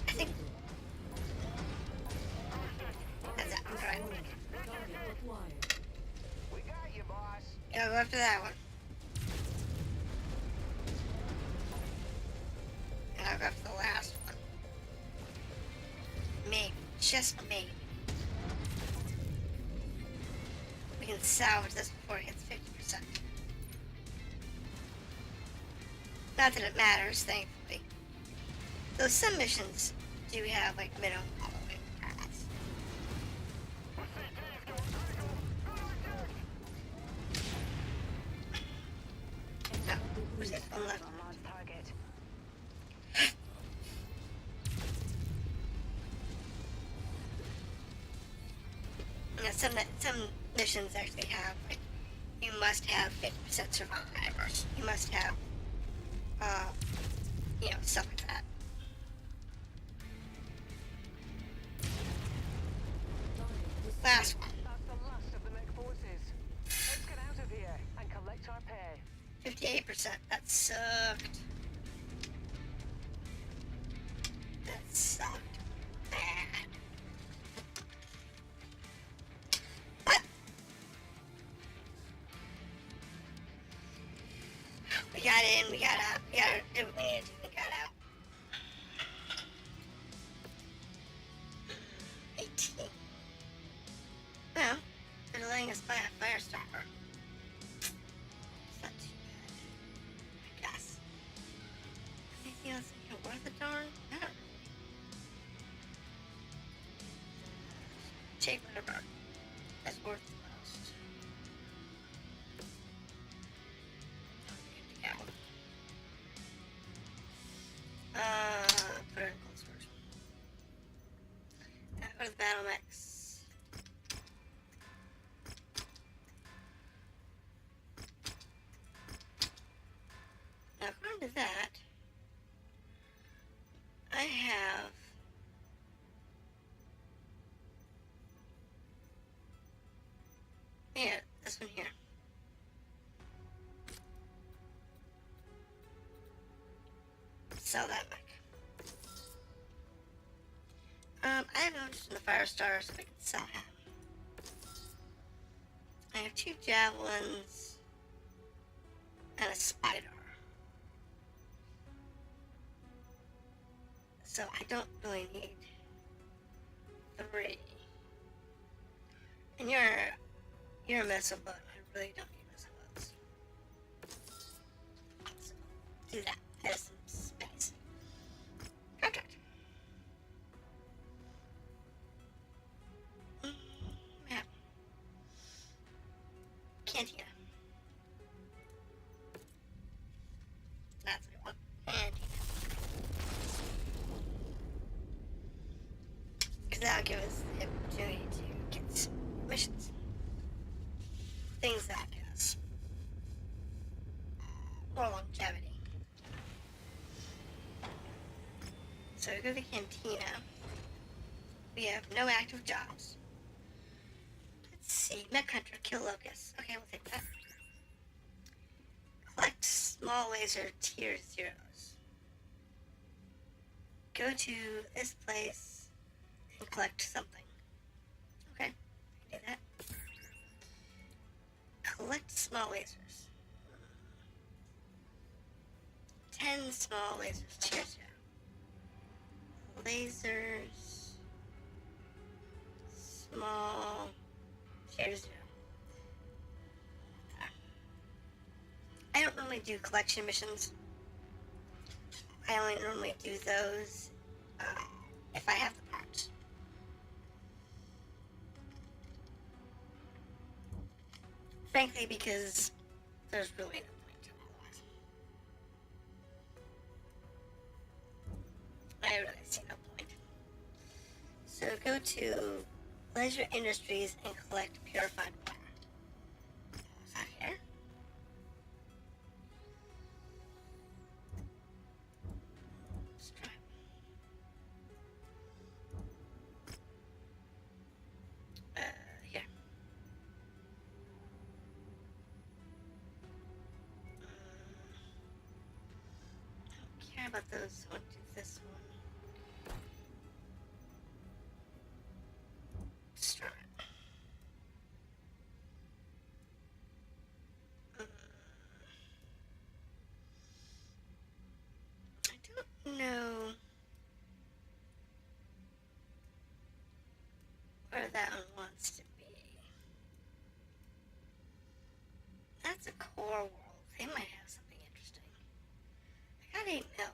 I think that's it. I'm trying. Target acquired. We got you, boss. Gotta go after that one. And I'll go after the last one. Maybe. Just maybe. We can salvage this before it hits 50%. Not that it matters, thankfully. Though some missions do have, like, minimum following paths. No, where's this one left? On launch target. Yeah, some missions actually have, like, you must have 50% survivors. You must have, you know, stuff like that. We got in, we got out, we got it, we got out. 18. Well, they're letting us buy a fire starter. It's not too bad, I guess. Anything else in here worth a darn? Not really. Take whatever that's worth the most. Good to go. Put it in cold storage. Now go to the BattleMechs. Now according to that, I have this one here. Sell that mech. I have no interest in the fire star, so I can sell him. I have 2 javelins and a spider. So I don't really need 3. And you're a missile boat. I really don't need missile boats. So do that. There's some space. Contract. Map. Cantina. That's what I want. Cantina. Because that'll give us the opportunity to get some missions. Things that has more longevity. So we go to the cantina. We have no active jobs. Let's see. Mech hunter, kill locusts. Okay, we'll take that. Collect small laser tier 0s. Go to this place and collect something. Okay, I can do that. Collect small lasers. 10 small lasers. Cheers, yeah. Lasers. Small. Cheers, yeah. I don't normally do collection missions. I only normally do those if I have the parts. Frankly, because there's really no point to it otherwise. I really see no point. So go to Leisure Industries and collect purified water. Is that here? Let's try. Here. I don't care about those, so I'll do this one. Destroy it. I don't know where that one wants to be. That's a core world. They might have something interesting. I got 8 mil.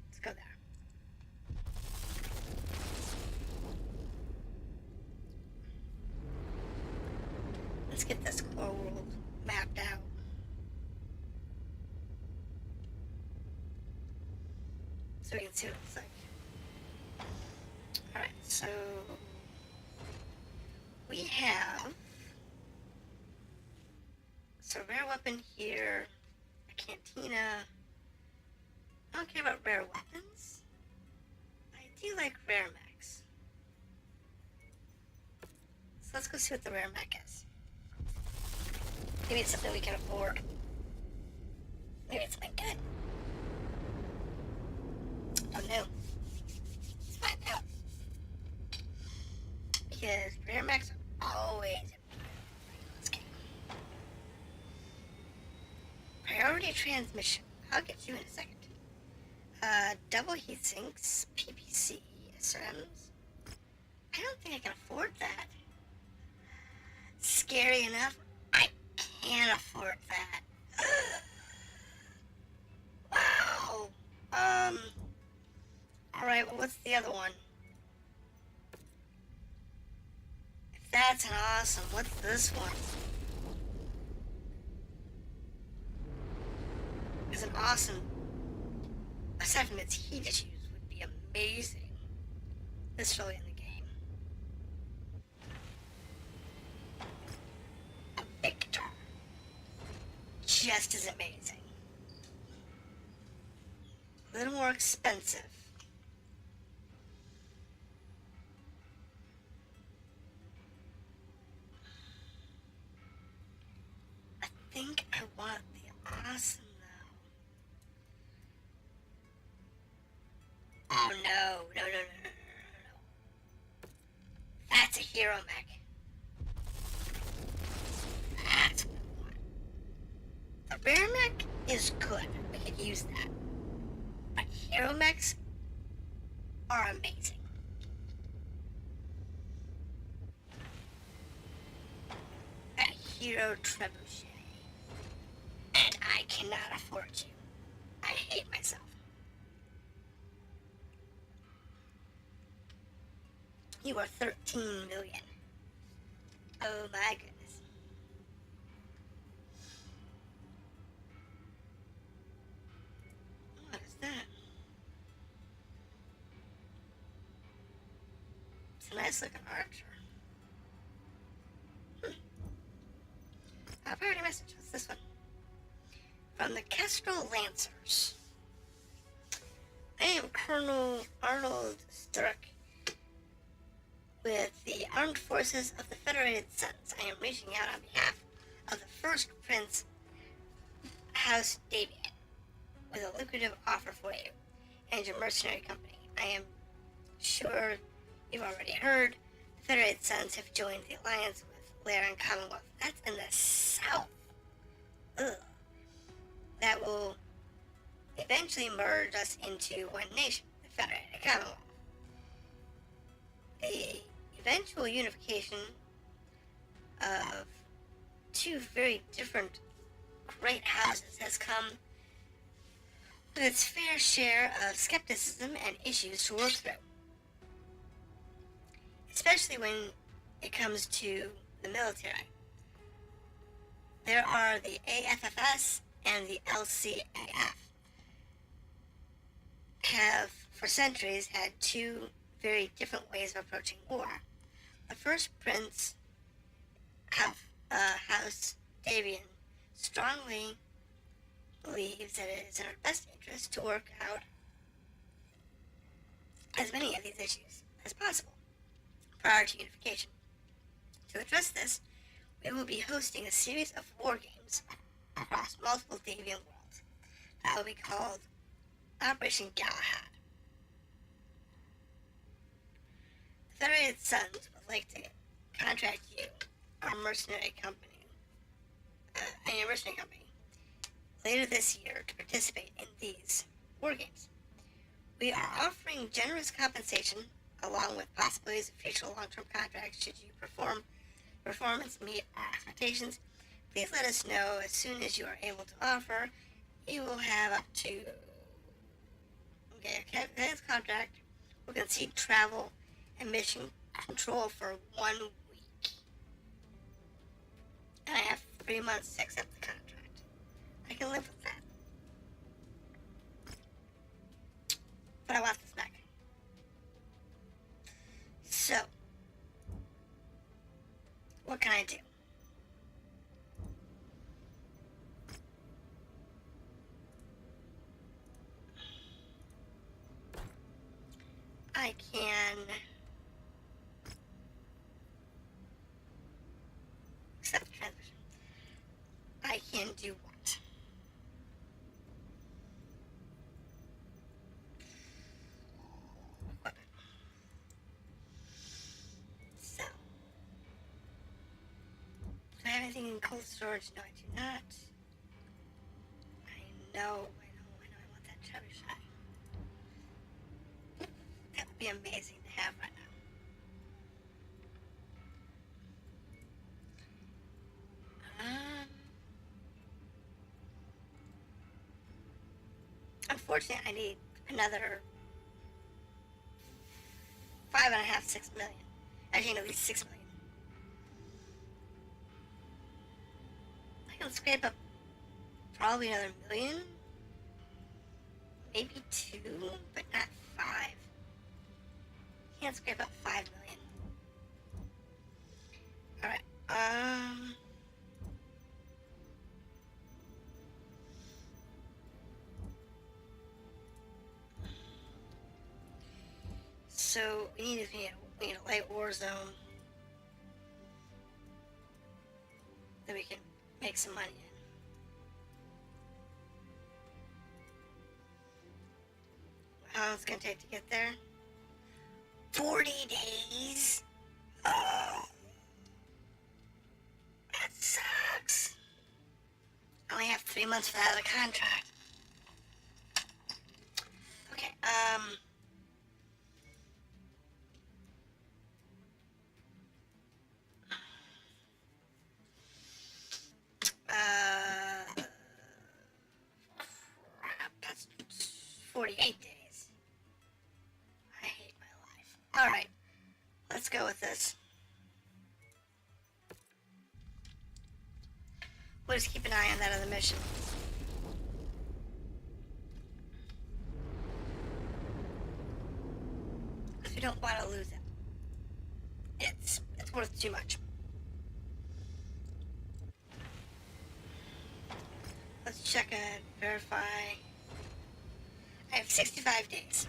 Let's go there. Let's get this core world mapped out. So we can see what it's like. Alright, so we have a rare weapon here, a cantina. I don't care about rare weapons. I do like rare mechs. So let's go see what the rare mech is. Maybe it's something we can afford. Maybe it's something good. Oh no. Let's find out. Because rare mechs are always in this game. priority transmission. I'll get you in a second. Double heat sinks, PPC, SRMs. I don't think I can afford that. Scary enough, I can't afford that. Wow. Alright, well, what's the other one? If that's an awesome, what's this one? Because an awesome, aside from its heat issues, would be amazing. This early in the game. A Victor. Just as amazing. A little more expensive. I think I want the awesome though. Oh no, no. That's a hero mech. That's what I want. The rare mech is good. I could use that. But hero mechs are amazing. A hero trebuchet. And I cannot afford you. I hate myself. You are 13 million. Oh my goodness. What is that? It's a nice looking archer. Priority message. What's this one? From the Kestrel Lancers. I am Colonel Arnold Sturck with the Armed Forces of the Federated Sons. I am reaching out on behalf of the First Prince, House Davian, with a lucrative offer for you and your mercenary company. I am sure you've already heard the Federated Sons have joined the alliance with Lair and Commonwealth. That's in the south. Ugh. That will eventually merge us into one nation, the Federated Commonwealth. The eventual unification of two very different great houses has come with its fair share of skepticism and issues to work through. Especially when it comes to the military. There are the AFFS and the LCAF. Have for centuries had two very different ways of approaching war. The First Prince, House Davian, strongly believes that it is in our best interest to work out as many of these issues as possible prior to unification. To address this, we will be hosting a series of war games across multiple Davian worlds that will be called Operation Galahad. The Federated Sons would like to contract you, our mercenary company, later this year to participate in these war games. We are offering generous compensation along with possibilities of future long-term contracts should you performance meet our expectations. Please let us know as soon as you are able to offer. You will have up to this contract will concede travel and mission control for 1 week. And I have 3 months to accept the contract. I can live with that. But I want this back. So, what can I do? I can accept the transmission. I can do what? So, do I have anything in cold storage? No, I do not. no. I want that chubby shot. That would be amazing to have right now. Unfortunately, I need another 5.5, 6 million. Actually, at least 6 million. I can scrape up probably another million, maybe 2, but not 5. Can't scrape up 5 million. All right. So we need a light war zone that we can make some money in. How long it's gonna take to get there? 40 days. Oh, that sucks. I only have 3 months for that other contract. Okay. That's 48 days. I hate my life. Alright, let's go with this. We'll just keep an eye on that other mission. Because we don't want to lose it. It's worth too much. Let's check and verify. I have 65 days.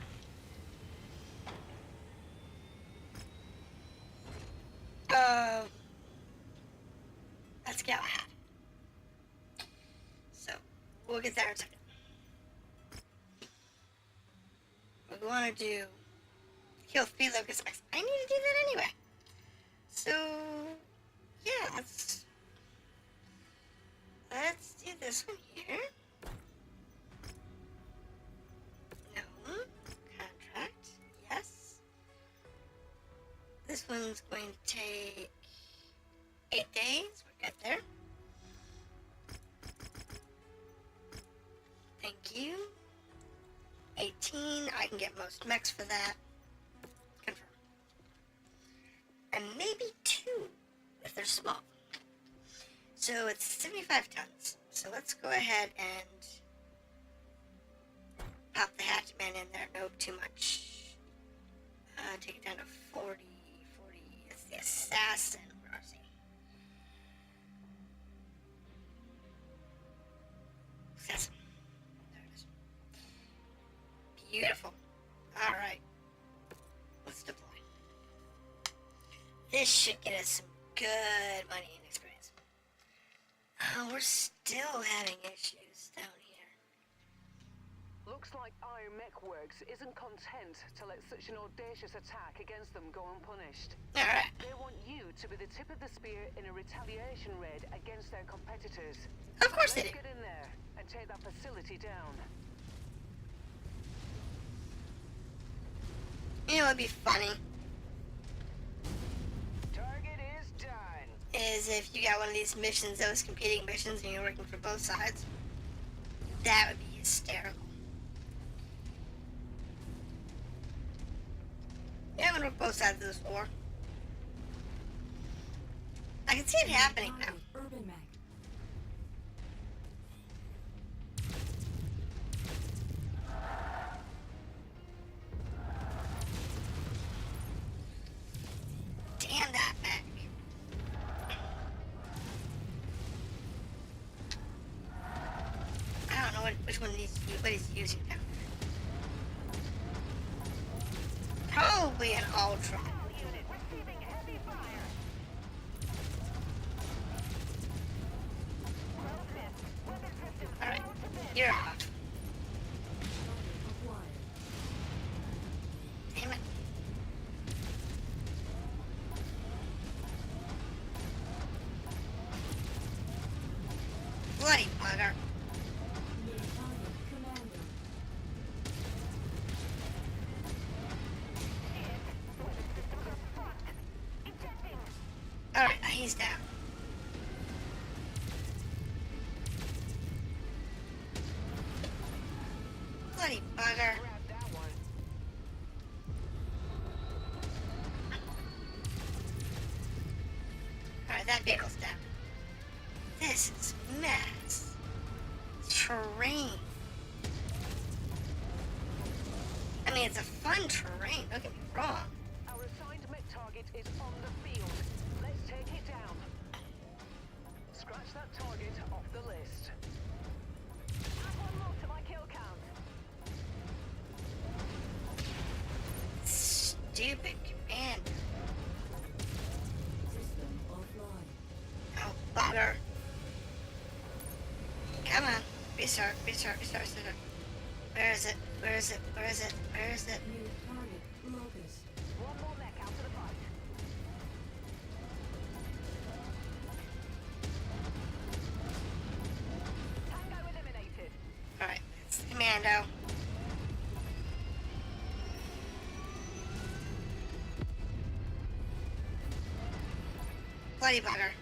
That's Galahad. So, we'll get there in a second. What we want to do, kill 3 locust mechs. I need to do that anyway. So, yeah, let's do this one here. No. Contract. Yes. This one's going to take 8 days. We're good there. Thank you. 18. I can get most mechs for that. Confirm. And maybe 2 if they're small. So it's 75 tons. So let's go ahead and pop the hatchman in there. Nope, too much. Take it down to 40. It's the assassin. Where is he? Assassin. There it is. Beautiful. Alright. Let's deploy. This should get us some good money and experience. We're still having issues down here. Looks like Iron MechWarrior isn't content to let such an audacious attack against them go unpunished. Alright. They want you to be the tip of the spear in a retaliation raid against their competitors. Of course they Let's do. get in there and take that facility down. You know what'd be funny? Target is done. Is if you got one of these missions, those competing missions, and you're working for both sides. That would be hysterical. Yeah, I'm gonna work both sides of this war. I can see it happening now. Urban Mech. Damn that mech. I don't know which one what he's using now. Probably an ultra. Unit receiving heavy fire. Well missed. Weapon system Alright, failed to miss. you're off. Acquired. Damn it. Bloody bugger. New target Alright, he's down. Bloody bugger. Grab that one. Alright, that vehicle's down. This is a mess. Terrain. I mean, it's a fun terrain, don't get me wrong. Our assigned mech target is on the field. Let's take it down. Scratch that target off the list. Add one more to my kill count. Stupid command. System offline. Oh, bugger. Come on. Restart, restart, restart, restart. Where is it? Where is it? Where is it? Where is it? New target locust. One more mech out to the fight. Tango eliminated. Alright, it's the commando. Bloody bugger.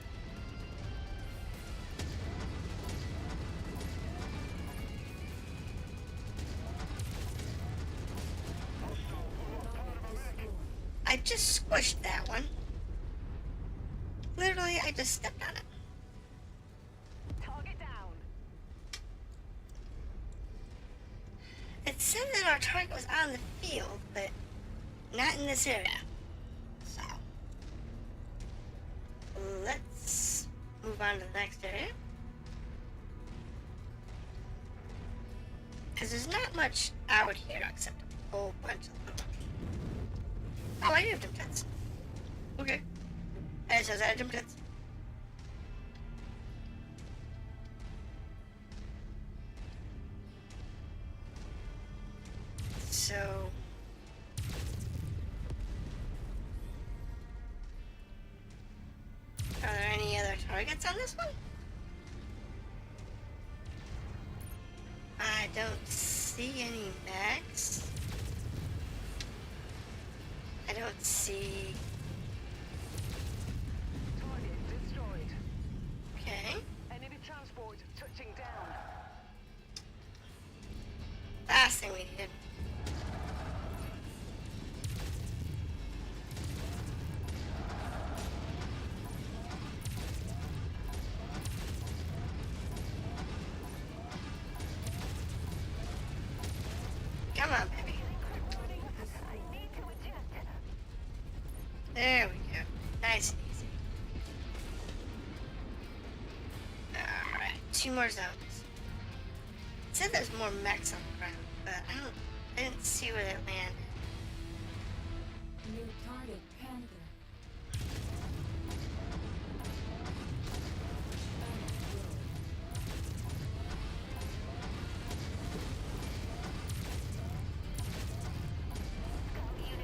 I just squished that one. Literally, I just stepped on it. Target down. It said that our target was on the field, but not in this area. So, let's move on to the next area. Because there's not much out here except a whole bunch of them. Oh, I do have jump jets. Okay. I just had jump jets. So... are there any other targets on this one? I don't see any mechs. I don't see... Target destroyed. Okay. Enemy transport touching down. Last thing we needed. Come on, baby. I need to adjust. There we go. Nice and easy. Alright, 2 more zones. It said there's more mechs on the ground, but I didn't see where they landed. New target panther.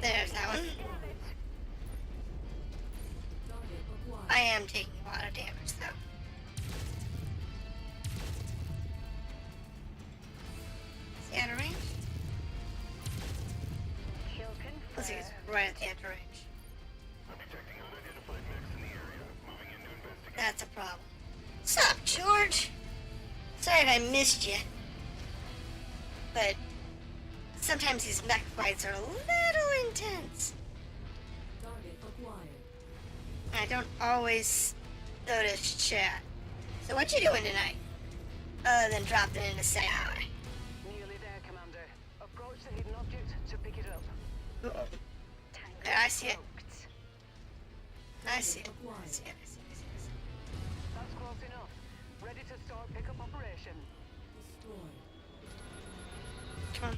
There's that one. Target acquired. I am taking a lot of damage though. Is he out of range? Kill Let's see, confirmed. he's right at the edge of range. I'm detecting unidentified mechs in the area. Moving in to investigate. That's a problem. Sup, George? Sorry if I missed you. But sometimes these mech fights are a little intense. Target acquired. I don't always notice chat. So what you doing tonight? Other than dropping in to say hi. Nearly there, Commander. Approach the hidden object to pick it up. Uh-oh. Tango Yeah, I see it. smoked. I see it. I see it. I see it. I see it. That's close enough. Ready to start pickup operation. Destroyed. Come on.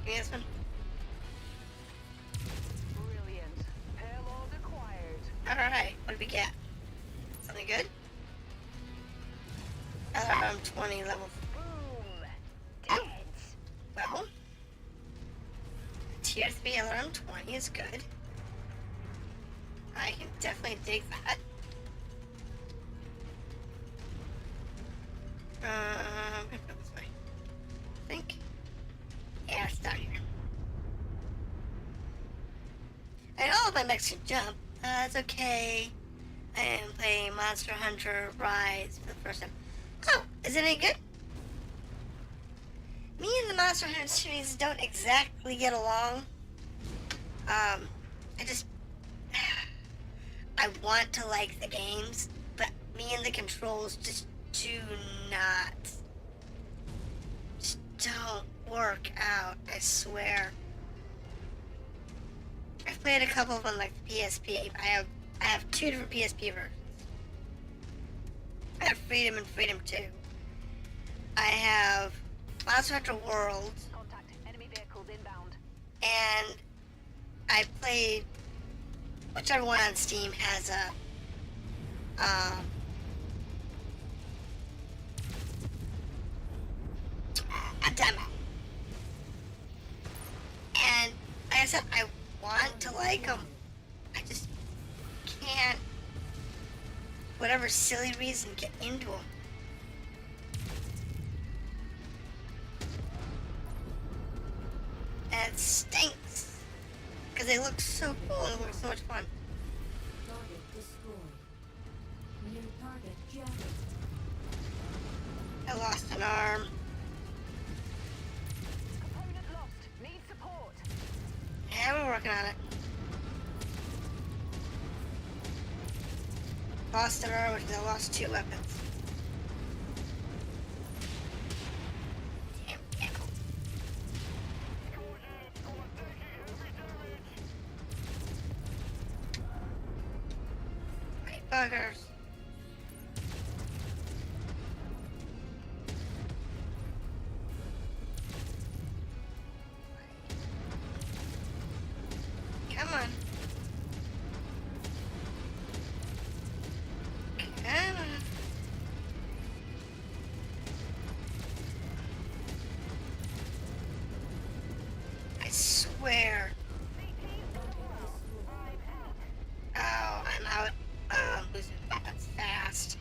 Give me this one. Brilliant. Payload acquired. Alright, what do we get? Something good? LRM 20 level. Boom. Dead. Well, tier 3 LRM 20 is good. I can definitely dig that. I'm gonna go this way. I think. Yeah, it's down here. And all of my mechs can jump. That's okay. I am playing Monster Hunter Rise for the first time. Oh, is it any good? Me and the Monster Hunter series don't exactly get along. I want to like the games, but me and the controls just do not. Just don't work out, I swear. I've played a couple of them like the PSP. I have two different PSP versions. I have Freedom and Freedom 2. I have Monster Hunter World. Contact. Enemy vehicles inbound. And I played whichever one on Steam has a demo. And like I said, I want to like them. I just can't, whatever silly reason, get into them. And it stinks. Because they look so cool and they look so much fun. Target destroyed. New target jacket. I lost an arm. Component lost. Need support. Yeah, we're working on it. Lost an arm, which means I lost 2 weapons. Damn vehicle. Right, buggers. Come on. Come on. I swear. Oh, I'm out. Oh, I'm losing weapons fast.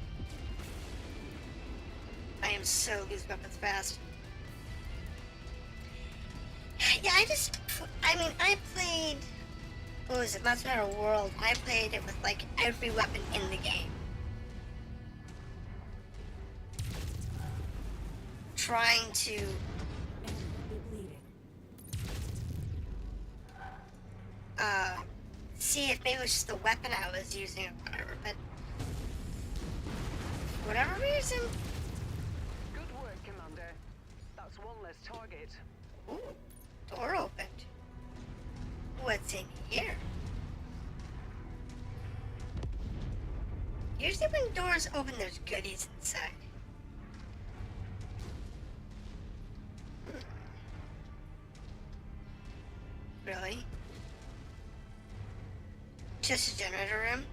I am so losing weapons fast. Yeah, I played, what was it, Monster Hunter World. I played it with, like, every weapon in the game. Trying to, Enemy depleted. see if maybe it was just the weapon I was using or whatever, but for whatever reason, Good work, Commander. That's one less target. ooh, door opened. What's in here? Usually when doors open, there's goodies inside. Really? Just a generator room?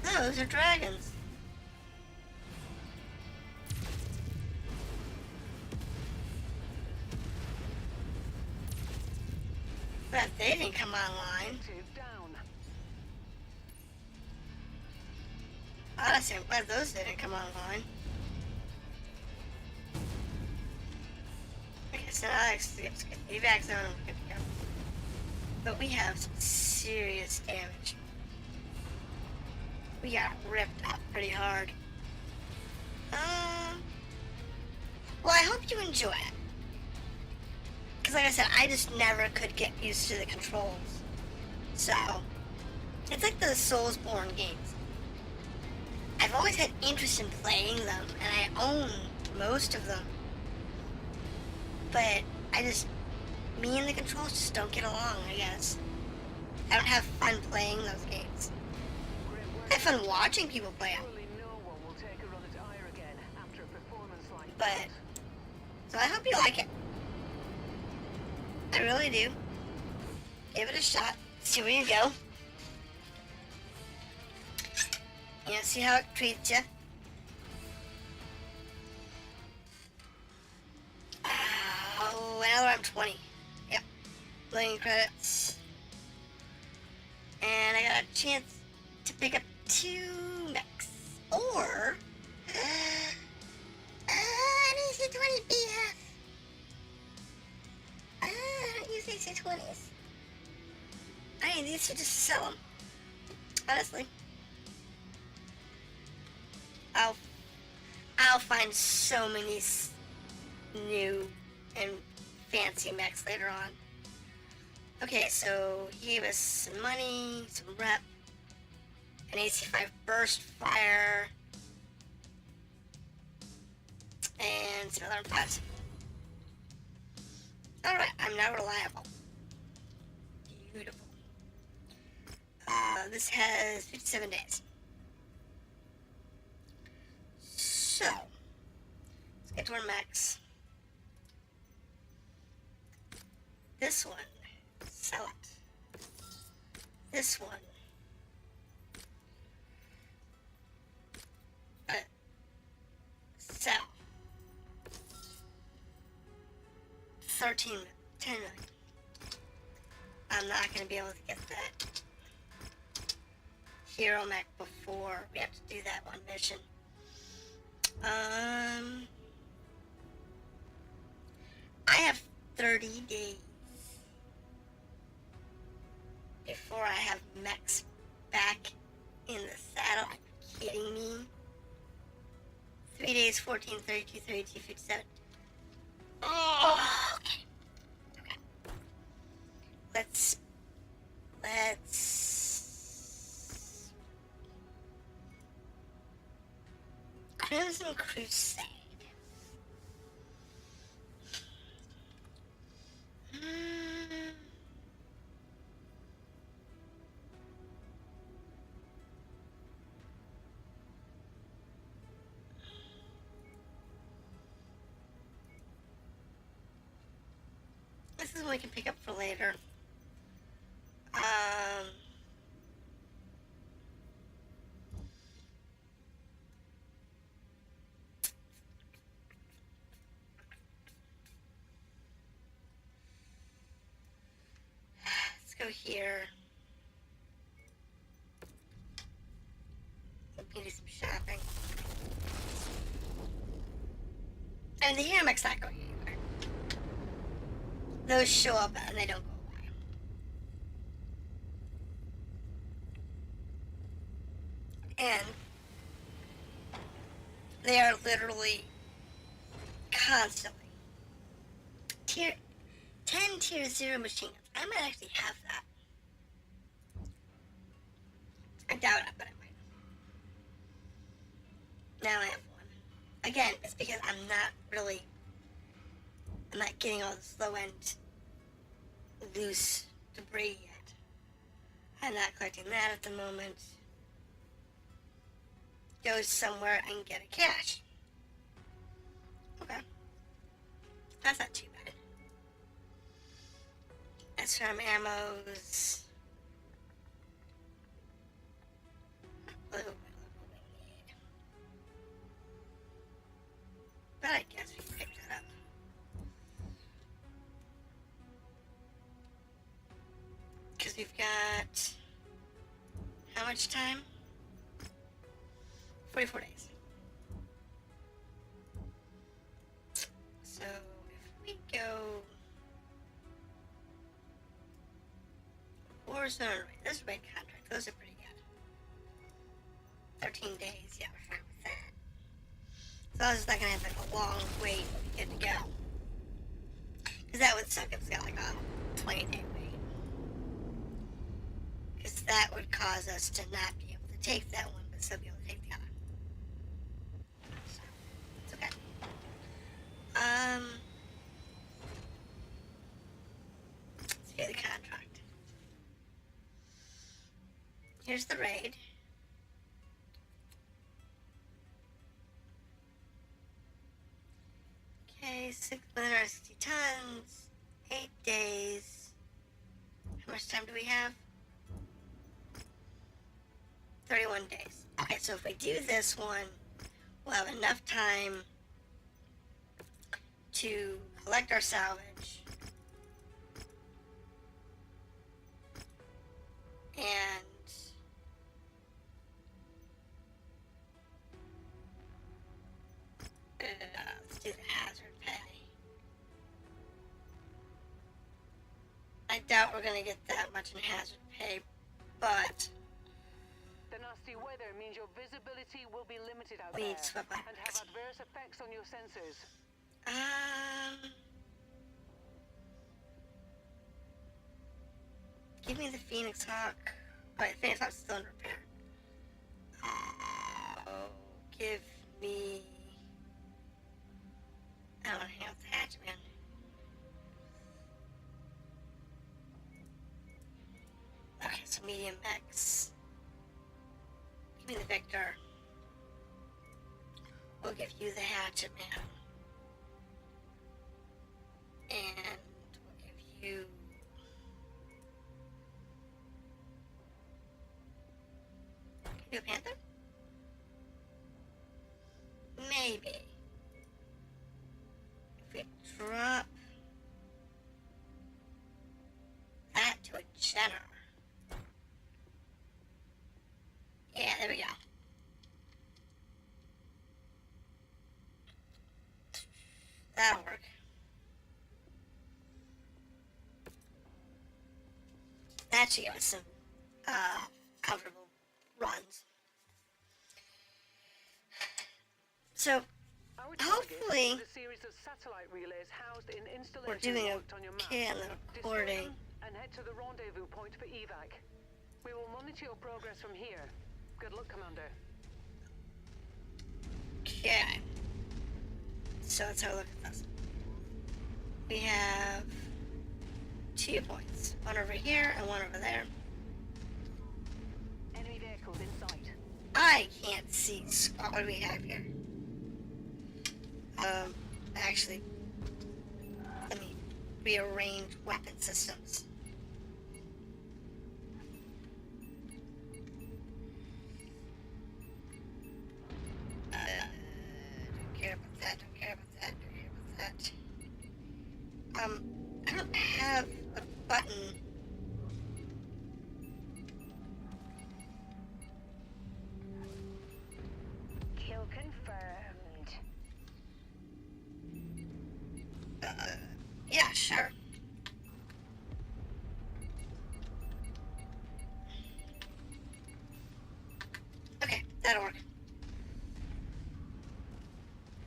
No, those are dragons. But they didn't come online. Objective down. Honestly, I'm glad those didn't come online. Okay, so now let's get the evac zone and we're good to go. But we have some serious damage. We got ripped up pretty hard. Well, I hope you enjoy it. Because like I said, I just never could get used to the controls. So, it's like the Soulsborne games. I've always had interest in playing them, and I own most of them. But me and the controls just don't get along, I guess. I don't have fun playing those games. Great work. I have fun watching people play them. Surely no one will take a run at Ire again after a performance like But, that. so I hope you like it. I really do. Give it a shot. See where you go. You know, see how it treats you. Oh, now I'm 20. Yep. Playing credits. And I got a chance to pick up 2 mechs. Or, AC-20 BF. I don't use AC-20s. I need these two just to sell them. Honestly. I'll find so many new and fancy mechs later on. Okay, so he gave us some money, some rep, an AC-5 burst fire, and some other parts. Alright, I'm now reliable. Beautiful. This has 57 days. So, let's get to our mechs. This one, sell it. This one, sell. 10 million. I'm not going to be able to get that hero mech before we have to do that one mission. I have 30 days before I have mechs back in the saddle. Are you kidding me? 3 days, 14, 32, 32, 57. Oh, okay. Okay. Let's Crimson Crusade. This is one we can pick up for later. Let's go here. Let me do some shopping. And the hammock's not going anywhere. Those show up and they don't go away. And they are literally constantly 10 tier 0 machines. I might actually have that. I doubt it, but I might. Now I have one. Again, it's because I'm not getting all this low end loose debris yet. I'm not collecting that at the moment. Go somewhere and get a cache. Okay. That's not too bad. That's from ammos. But I guess we can pick that up. Because we've got how much time? 44 days. So if we go Warzone, this raid contract, those are pretty good. 13 days, yeah, we're fine with that. So I was not gonna have like a long wait to get to go. Because that would suck if it's got like a 20-day wait. Because that would cause us to not be able to take that one, but still be able to take the other. So, it's okay. Let's get the contract. Here's the raid. Okay, 660 tons, 8 days. How much time do we have? 31 days. Okay, so if we do this one, we'll have enough time to collect our salvage and let's do the hazard. doubt we're gonna get that much in hazard pay, but The nasty weather means your visibility will be limited out we there need to swap back. and have adverse effects on your sensors. Give me the Phoenix Hawk. Wait, Phoenix Hawk's still in repair. Give me. I don't have the hatch, man. Okay, so medium mechs. Give me the Victor. We'll give you the hatchet, man. And we'll give you. Give you a Panther? Maybe. If we drop that to a Jenner. Yeah, there we go. That'll work. That should give us some comfortable runs. So Our hopefully target is a series of satellite relays housed in we're installations doing marked on your map. okay on the Destroy recording. them and head to the rendezvous point for evac. We will monitor your progress from here. Good luck, Commander. Okay. So let's have a look at this. We have 2 points. One over here and one over there. Enemy vehicles in sight. I can't see. What do we have here? Actually, let me rearrange weapon systems. Don't care about that, don't care about that, don't care about that. I don't have a button. Kill confirmed. Yeah, sure. Okay, that'll work.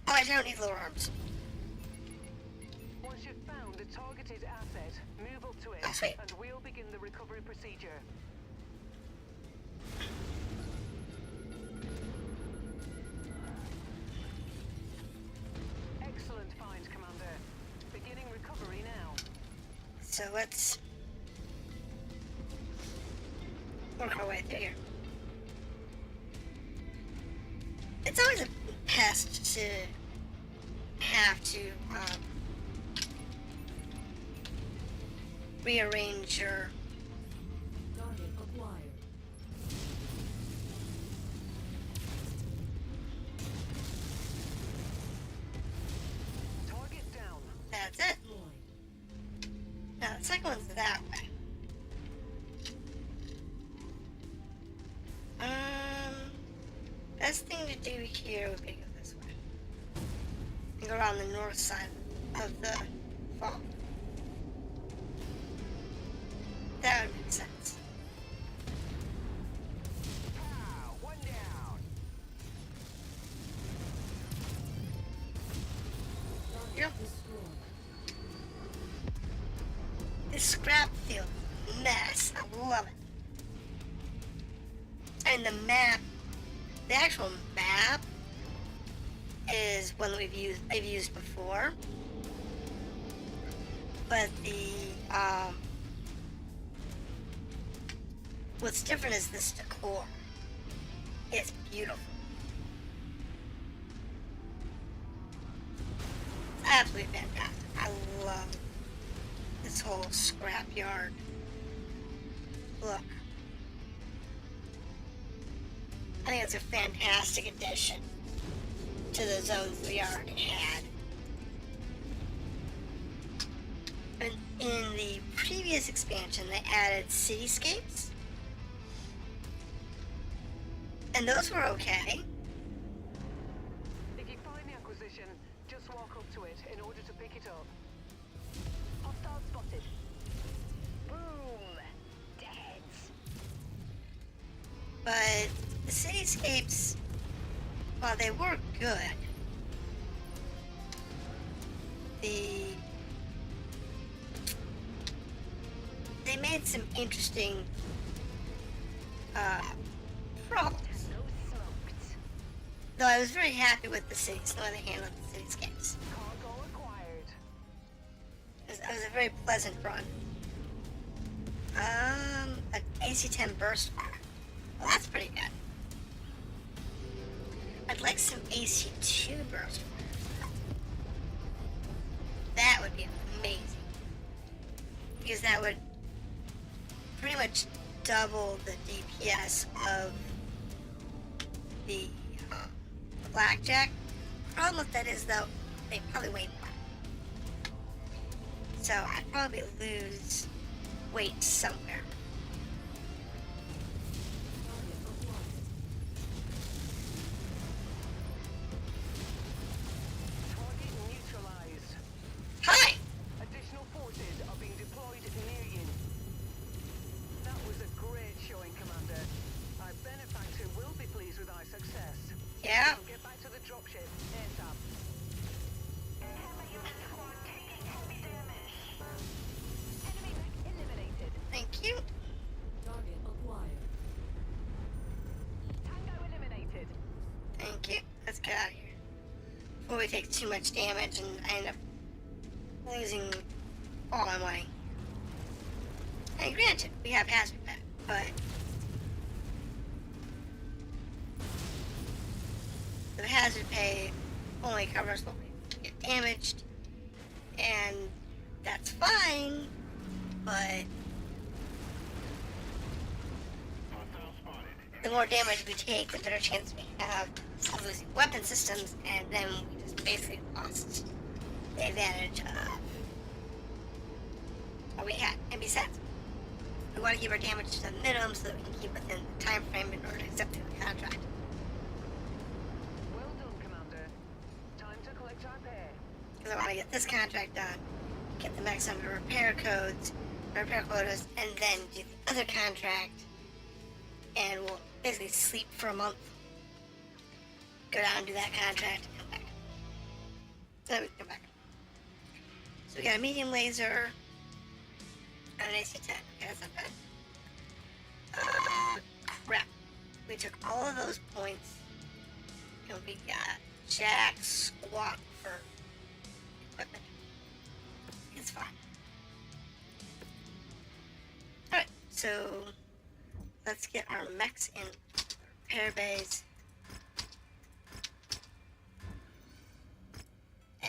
Oh, I don't need lower arms. Once you've found the targeted asset, move up to it, Oh, sweet. and we'll begin the recovery procedure. Excellent find, Commander. Beginning recovery now. So let's work our way through here. It's always a pest to have to rearrange your Target acquired. Target down. That's it. Deployed. Now the second one's that way. Best thing to do here would be to go this way. And go around the north side of the fall. That would make sense. One down. Target Yep. destroyed. This scrap field mess, I love it. And the map, the actual map is one that I've used before. But what's different is this decor. It's beautiful. It's absolutely fantastic. I love this whole scrapyard look. I think it's a fantastic addition to the zones we already had. And in the previous expansion, they added cityscapes. And those were okay. If you find the acquisition, just walk up to it in order to pick it up. Hostile spotted. Boom. But the cityscapes, while they were good, they made some interesting problems. No smoked. Though I was very happy with the cities, the way they handled the cityscapes. Cargo acquired. It was a very pleasant run. An AC-10 burst fire. Well, that's pretty good. I'd like some AC-2 burst fire. That would be amazing. Because that would pretty much double the DPS of the Blackjack. Problem with that is, though, they probably weigh more. So I'd probably lose weight somewhere. Target neutralized. Hi! Additional forces are being deployed near you. That was a great showing, Commander. Our benefactor will be pleased with our success. Yeah? So get back to the dropship ASAP. Enemy mech eliminated. Thank you. Target acquired. Tango eliminated. Thank you. Let's get out of here. Before we take too much damage and I end up losing all my money. And granted, we have hazard pay, but the hazard pay only covers what we get damaged, and that's fine, but the more damage we take, the better chance we have of losing weapon systems, and then we just basically lost the advantage of what we had. And besides, we want to keep our damage to the minimum so that we can keep within the time frame in order to accept the contract. Well done, Commander. Time to collect our pay. Because I want to get this contract done, get the mechs under repair codes, repair quotas, and then do the other contract, and we'll basically sleep for a month, go down and do that contract, and come back. So then we can come back. So we got a medium laser, and an AC-10. Okay, that's not bad. Crap. We took all of those points, and we got jack squat for equipment. It's fine. Alright, so let's get our mechs in repair bays.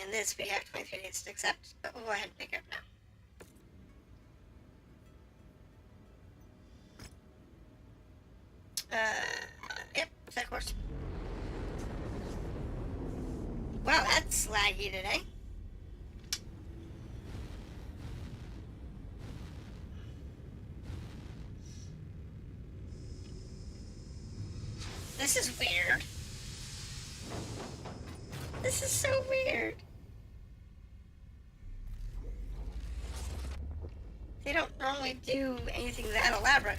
And this we have 23 days to accept, but we'll go ahead and pick it up now. Yep, set course. Wow, that's laggy today. This is weird. This is so weird. They don't normally do anything that elaborate.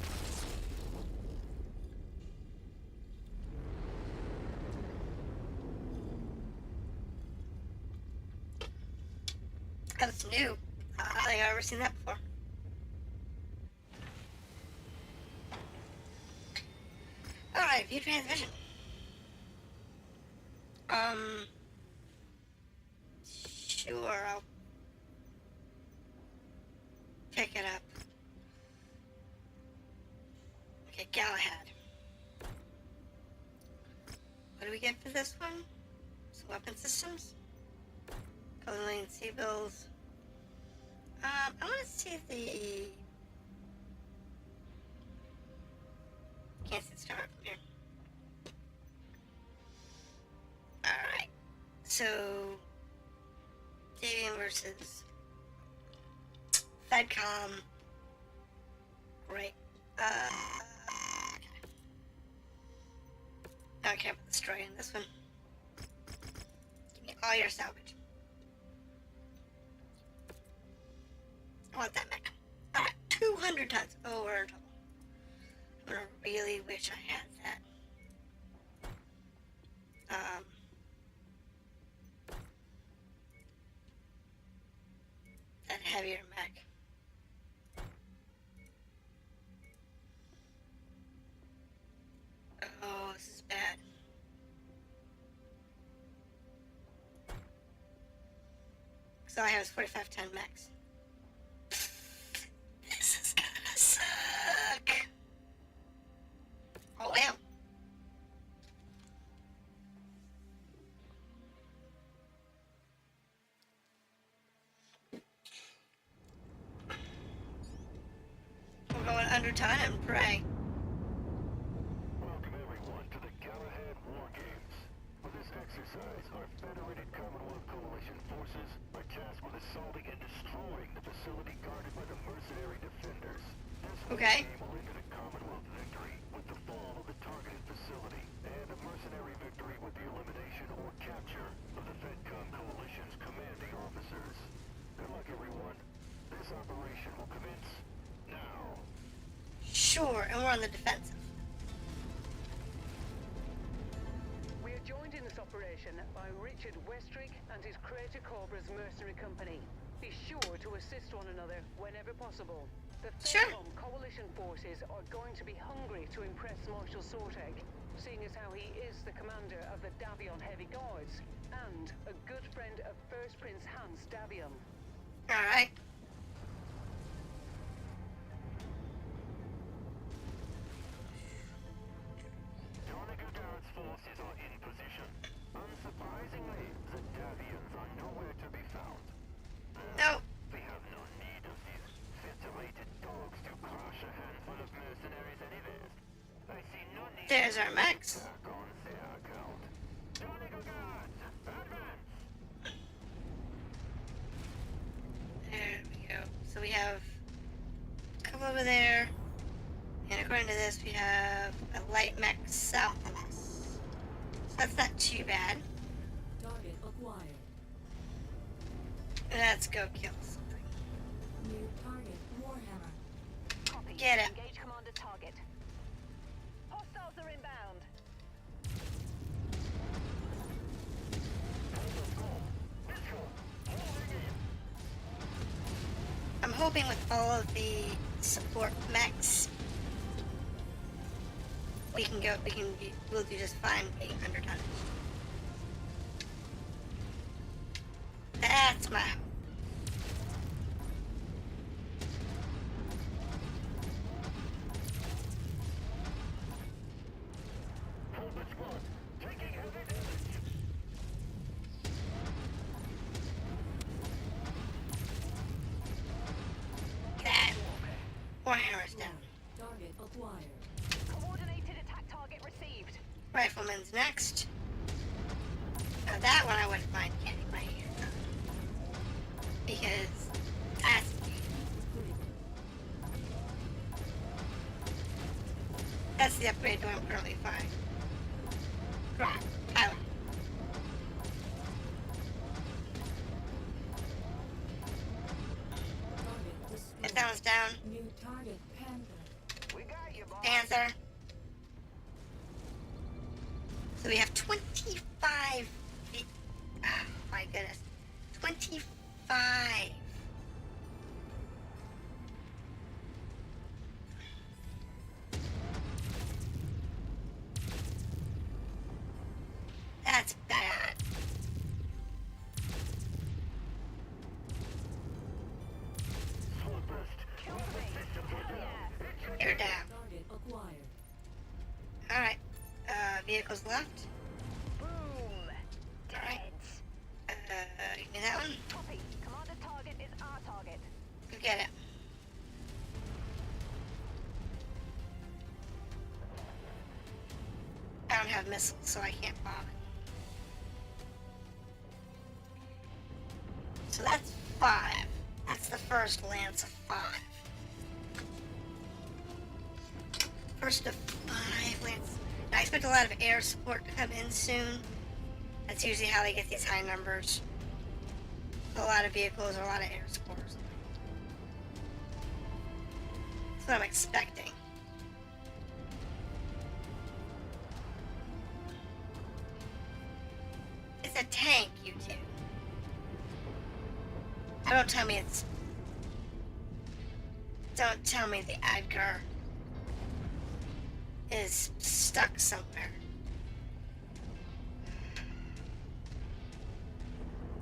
That's new. I don't think I've ever seen that before. Alright, view transmission. Sure, I'll pick it up. Okay, Galahad. What do we get for this one? Some weapon systems? Colonial sea bills. I want to see the... Can't see the star from here. Alright. So... Davian versus... Fedcom. Great. Okay. I don't care about destroying this one. Give me all your salvage. I want that mech. Alright, 200 tons. Oh, we're in trouble. I really wish I had that. That heavier mech. Oh, this is bad. So I have is 4510 mechs. This is gonna suck. Oh well. We're going under time and pray. Welcome everyone to the Galahad War Games. For this exercise, our Federated Commonwealth Coalition forces are tasked with assaulting and destroying the facility guarded by the mercenary defenders. This Okay. game will end in a Commonwealth victory with the fall of the targeted facility, and a mercenary victory with the elimination or capture of the FedCom Coalition's commanding officers. Good luck, everyone. This operation will commence now. Sure, and we're on the defensive. We are joined in this operation by Richard Westrick and his Creator Cobra's mercenary company. Be sure to assist one another whenever possible. The Sure. FedCom Coalition forces are going to be hungry to impress Marshal Sortek, seeing as how he is the commander of the Davion Heavy Guards and a good friend of First Prince Hans Davion. Alright. Guard's forces are in position. Unsurprisingly, the Davions are nowhere to be found. No. We have no need of these ventilated dogs to crush a handful of mercenaries anyways. I see no need There's our mechs. back on their account. Tonical Guards, advance! There we go. So we have a couple over there. And according to this, we have a light mech south of us. So that's not too bad. Target acquired. Let's go kill something. New target Warhammer. Copy. Get it. Engage commander target. Hostiles are inbound. I'm hoping with all of the support mechs, we'll do just fine being under tonnage. That's my hope. Helmet squad, taking heavy damage. That Warhammer's down. Target acquired. Coordinated attack target received. Rifleman's next. Now that one I wouldn't mind getting my hands on. Because that's the upgrade doing perfectly fine. Right, pilot. Target destroyed. If that one's down, New target Panther. We got you, boss. Panther. So we have 25. Oh my goodness. 25. That's bad. Kill me. Hell yeah. You're down. Target acquired. Alright. Vehicles left. Boom. Alright. Dead. Give me that one. Copy. Commander target is our target. Go get it. I don't have missiles, so I can't bomb it. So that's 5. That's the first lance of 5. First of 5 lance. I expect a lot of air support to come in soon. That's usually how they get these high numbers. A lot of vehicles or a lot of air support. That's what I'm expecting. Don't tell me it's... Don't tell me the Edgar is stuck somewhere.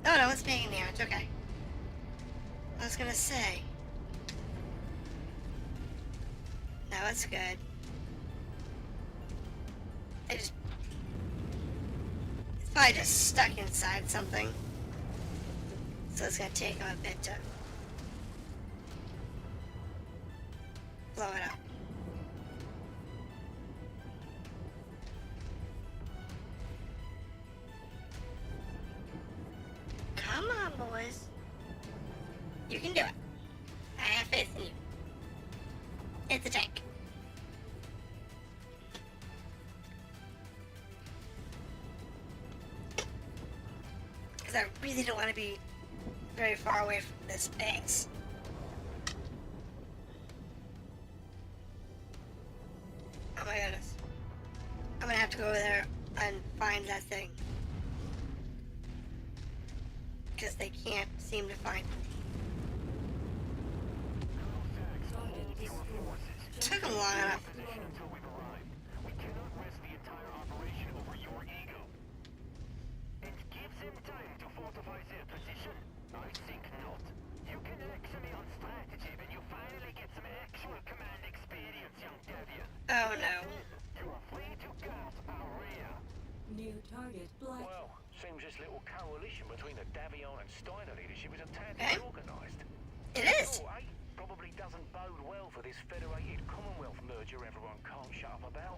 Oh no, it's making damage, okay. I was gonna say. No, it's good. It's probably just stuck inside something. So it's gonna take him a bit to blow it up. Come on, boys. You can do it. I have faith in you. It's a tank. Because I really don't want to be very far away from this base. Oh my goodness. I'm gonna have to go over there and find that thing. Because they can't seem to find it. Took them long enough. Until we've arrived, we cannot rest the entire operation over your ego. And give them time to fortify their position? I think not. You can lecture me on strategy when you finally get some actual command experience, young Deviant. Oh no. You are free to guard our rear. New target black. Well, seems this little coalition between the Davion and Steiner leadership is a tad Okay. disorganized. It is. Oh, eh? Probably doesn't bode well for this federated Commonwealth merger everyone can't shut up about.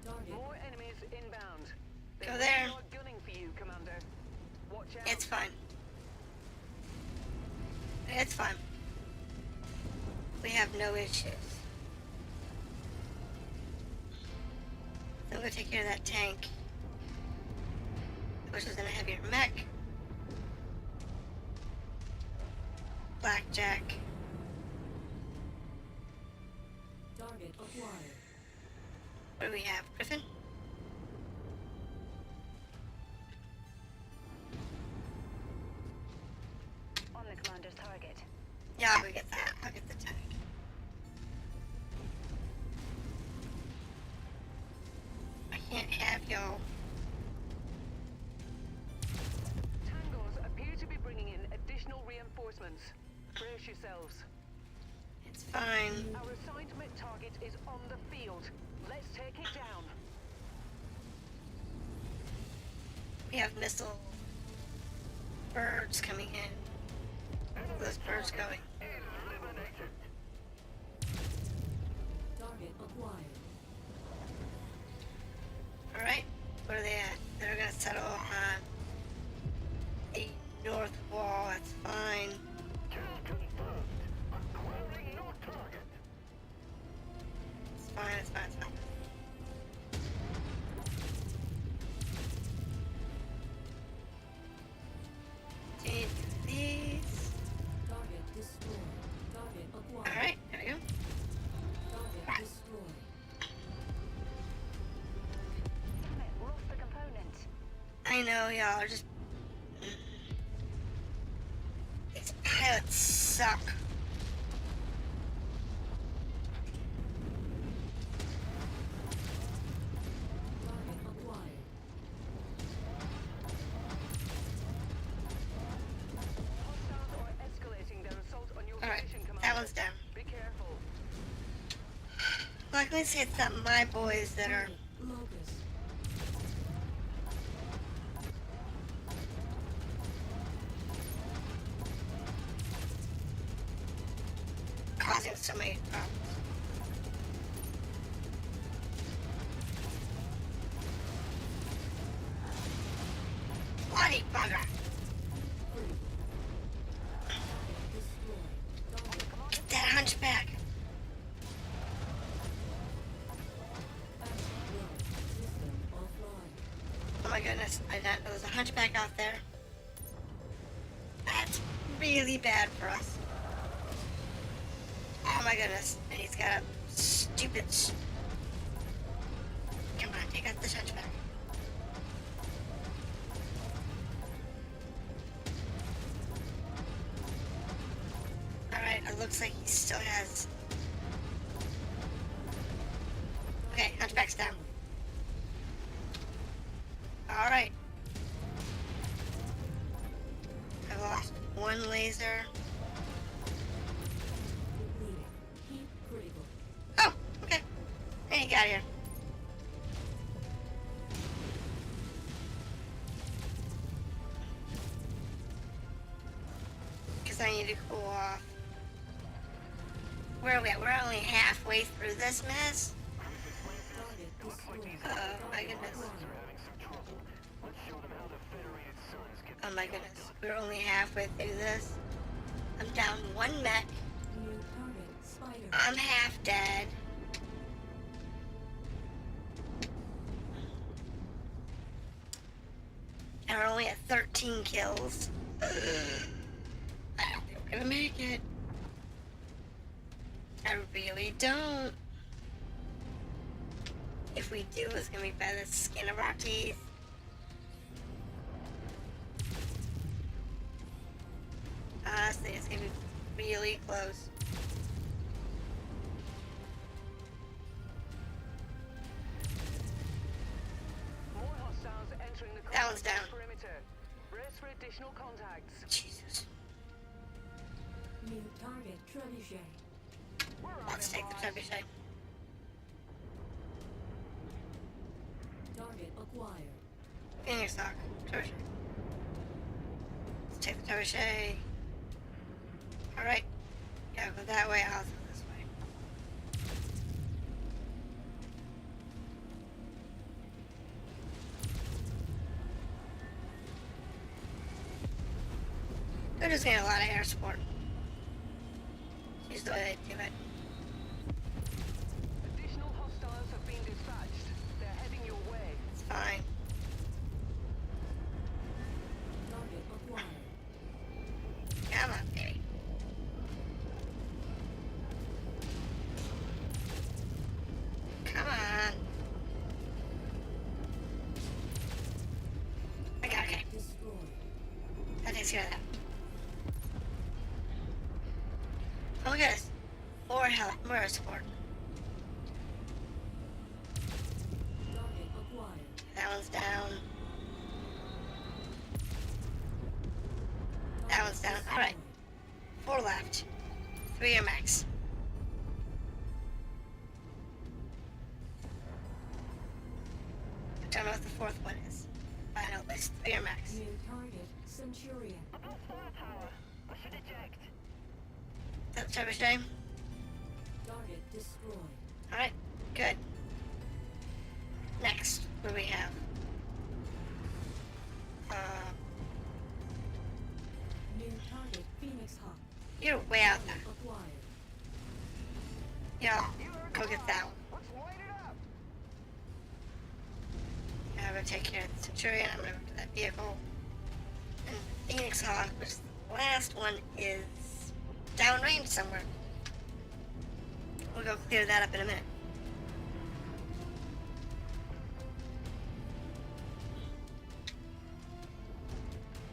Target. More enemies inbound. Go there. Not gunning for you, Commander. Watch out. It's fine. It's fine. We have no issues. So I'm gonna take care of that tank. Which is in a heavier mech. Blackjack. Target acquired. What do we have? Griffin? On the commander's target. Yeah, I'll go get that. I'll get the tank. I can't have y'all. Tangos appear to be bringing in additional reinforcements. Brace yourselves. It's fine. Our assigned mech target is on the field. Let's take it down. We have missile birds coming in. Those birds going. Eliminated. Target acquired. Alright, where are they at? They're gonna settle on the north wall, that's fine. Kill confirmed. Acquiring no target. It's fine, it's fine, it's fine. Take these. Target destroyed. Target acquired. Alright, there we go. Target destroyed. Damn it, lost the component. I know y'all are just... These pilots suck. Target acquired. Hostiles are escalating their assault on your Alright, position, Commander. that one's down. Be careful. Luckily, say it's not my boys that are... Target locust. causing so many problems. Bloody bugger! Get that hunchback! System offline. Oh my goodness, I did not know there was a hunchback out there. That's really bad for us. Oh my goodness, and he's got a stupid... Come on, take out this hunchback. still has. Okay, Hunchback's down. Alright. I lost one laser. Depleted. Heat critical. Oh, okay. Hey, you got here. Because I need to cool off. Where are we at? We're only halfway through this mess. Target destroyed. Oh my goodness. Oh my goodness. We're only halfway through this. I'm down one mech. New target spider. I'm half dead. And we're only at 13 kills. I don't think we're gonna make it. I really don't. If we do, it's gonna be by the skin of our teeth. Honestly, it's gonna be really close. More hostiles entering the That one's down. perimeter. Brace for additional contacts. Jesus. New target trebuchet. Let's take the trebuchet. Target acquired. Phoenix Hawk. Trebuchet. Let's take the trebuchet. Alright. Yeah, go that way, I'll go this way. They're just getting a lot of air support. Use the way they do it. Additional hostiles have been dispatched. They're heading your way. It's fine. Target acquired. Come on, baby. Come on. Okay. Destroyed. That takes care of that. Oh, look at this. More support. Target acquired. That one's down. That one's down. Alright. 4 left. 3 are max. I don't know what the 4th one is. But I know there's 3 are max. New target Centurion. That's trebuchet. Target destroyed. Alright, good. Next, what do we have? New target Phoenix Hawk. You're way out there. Acquired. Yeah, go get that one. Let's light it up. I'm gonna take care of the Centurion. I'm gonna go to that vehicle. And the Phoenix Hawk, which the last one is downrange somewhere. We'll go clear that up in a minute.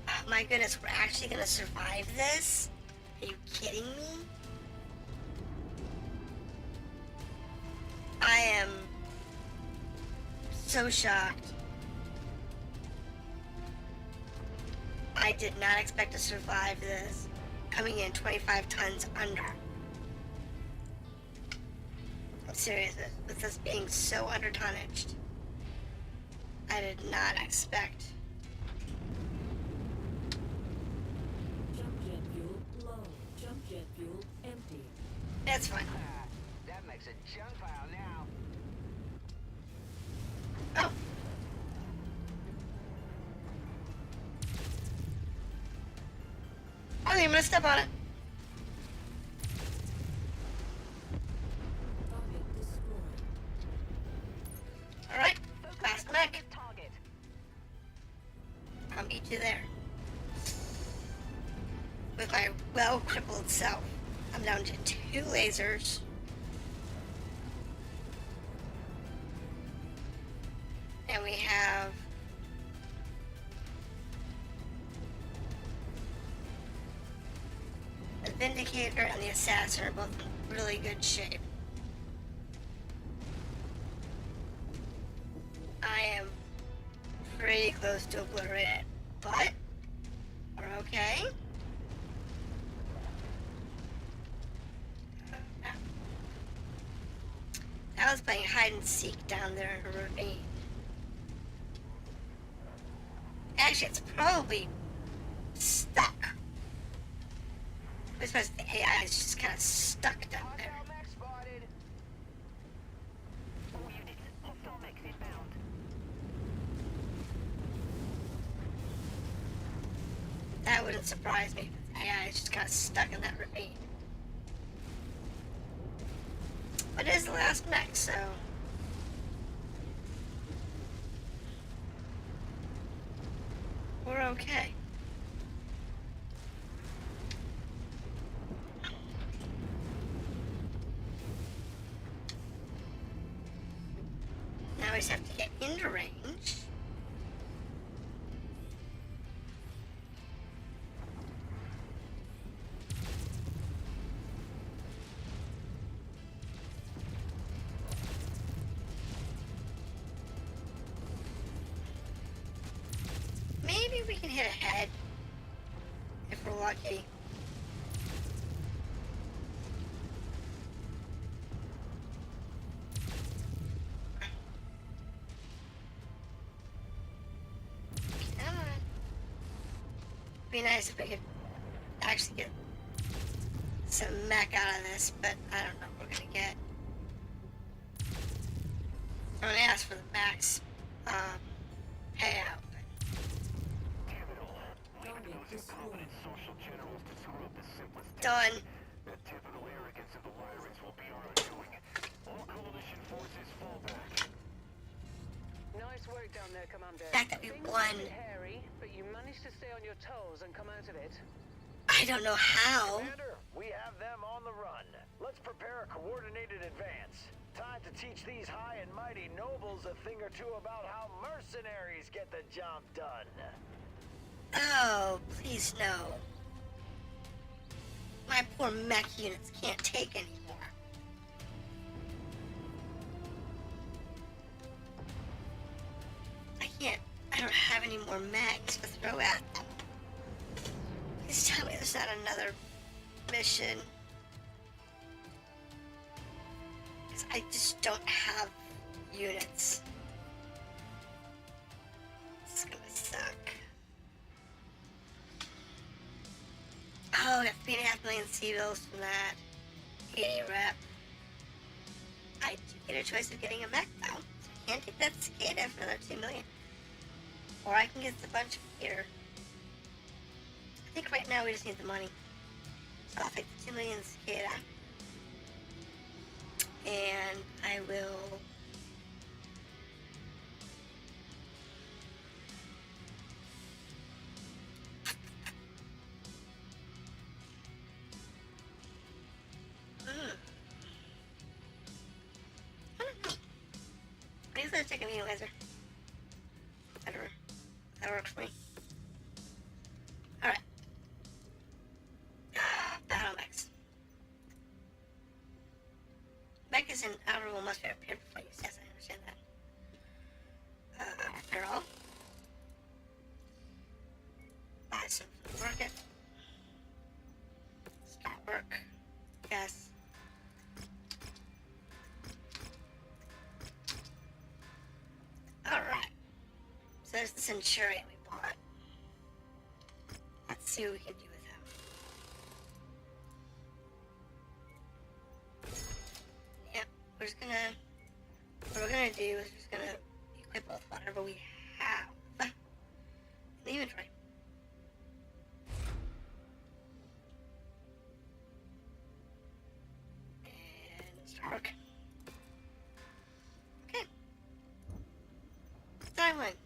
Oh my goodness, we're actually gonna survive this? Are you kidding me? I am so shocked. I did not expect to survive this. Coming in 25 tons under. I'm serious, with this being so under tonnaged. I did not expect. Jump jet fuel low. Jump jet fuel empty. That's fine. That makes a junk pile now. Oh. I think I'm gonna step on it. Target destroyed. Alright, fast mech. Target. I'll meet you there. With my well-crippled self. I'm down to 2 lasers. And we have... Vindicator and the Assassin are both in really good shape. I am pretty close to obliterated, but we're okay. I was playing hide and seek down there in a ravine. Actually, it's probably stuck. I suppose the AI is just kind of stuck down there. Mech spotted. All units, hostile mechs inbound. That wouldn't surprise me. The AI is just kind of stuck in that ravine. But it is the last mech, so... we're okay. Now we just have to get into range. Maybe we can hit ahead if we're lucky. Come on. Be nice if we could actually get some mech out of this, but I don't know what we're gonna get. I'm gonna ask for the max payout. Social generals to screw up the simplest Done. The typical arrogance of the pirates will be our undoing. All coalition forces fall back. Nice work down there, Commander. The fact that we Things won. were a bit hairy, but you managed to stay on your toes and come out of it. I don't know how. Commander, we have them on the run. Let's prepare a coordinated advance. Time to teach these high and mighty nobles a thing or two about how mercenaries get the job done. Oh, please no. My poor mech units can't take anymore. I don't have any more mechs to throw at them. Please tell me there's not another mission. Because I just don't have units. It's gonna suck. Oh, I got 3.5 million C-bills from that. 80 rep. I do get a choice of getting a mech though. So I can't take that cicada for another 2 million. Or I can get a bunch of here. I think right now we just need the money. So I'll take the 2 million cicada. And I will... I don't know. I guess I'll take a meat laser. Whatever. That works for me. Alright. BattleMechs. Mech is in outer will must be prepared before use. Yes, I understand that. Girl. Buy some from the market. Start work. Yes. Alright. So there's the Centurion we bought. Let's see what we can do with him. Yep, we're just gonna... What we're gonna do is we're just gonna equip with whatever we have in the inventory. And start work. Okay. Diamond.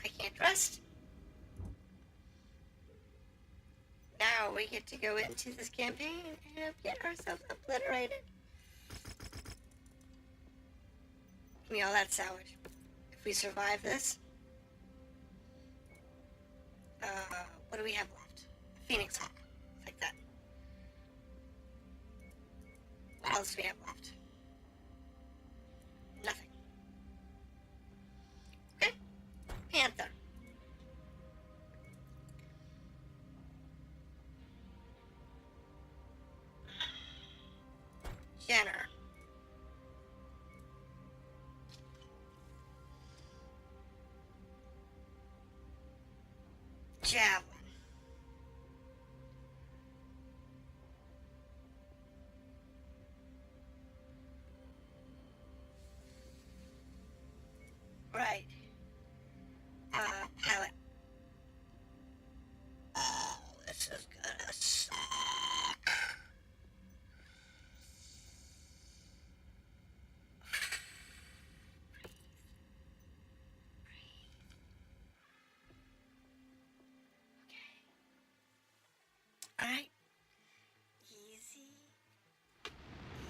I can't trust. Now we get to go into this campaign and get ourselves obliterated. Give me all that salvage. If we survive this, what do we have left? Phoenix Hawk, like that. else do we have left? Nothing. Okay. Panther. Jenner. Javelin. Right. Palette. Oh, this is gonna suck. Alright. Easy.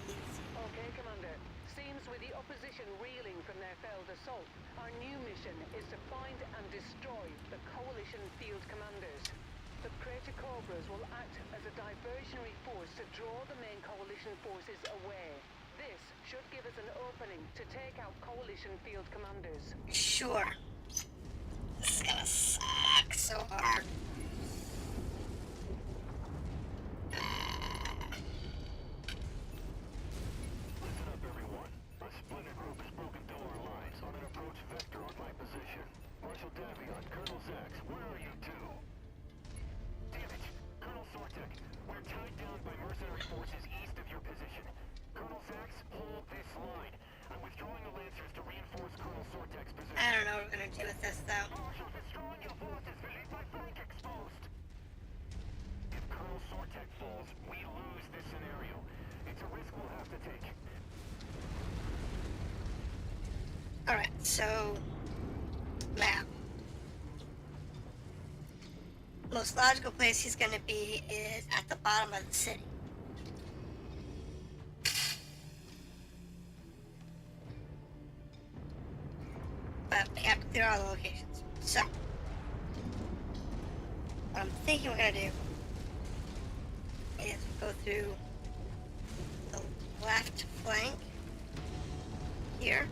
Easy. Okay, Commander. Seems with the opposition reeling from their failed assault, our new mission is to find and destroy the Coalition field commanders. The Crater Cobras will act as a diversionary force to draw the main Coalition forces away. This should give us an opening to take out Coalition field commanders. Sure. This is gonna suck so hard. Listen up, everyone. A splinter group has broken through our lines on an approach vector on my position. Marshal Davion, Colonel Zax, where are you two? Damage. Colonel Sortek, we're tied down by mercenary forces east of your position. Colonel Zax, hold this line. I'm withdrawing the Lancers to reinforce Colonel Sortek's position. I don't know what we're gonna do with this though. Marshal, destroying your forces will leave my flank exposed. If Colonel Sortek falls, we lose this scenario. It's a risk we'll have to take. Alright, so map. Most logical place he's gonna be is at the bottom of the city. But we have to clear all the locations. So what I'm thinking we're gonna do is go through the left flank here.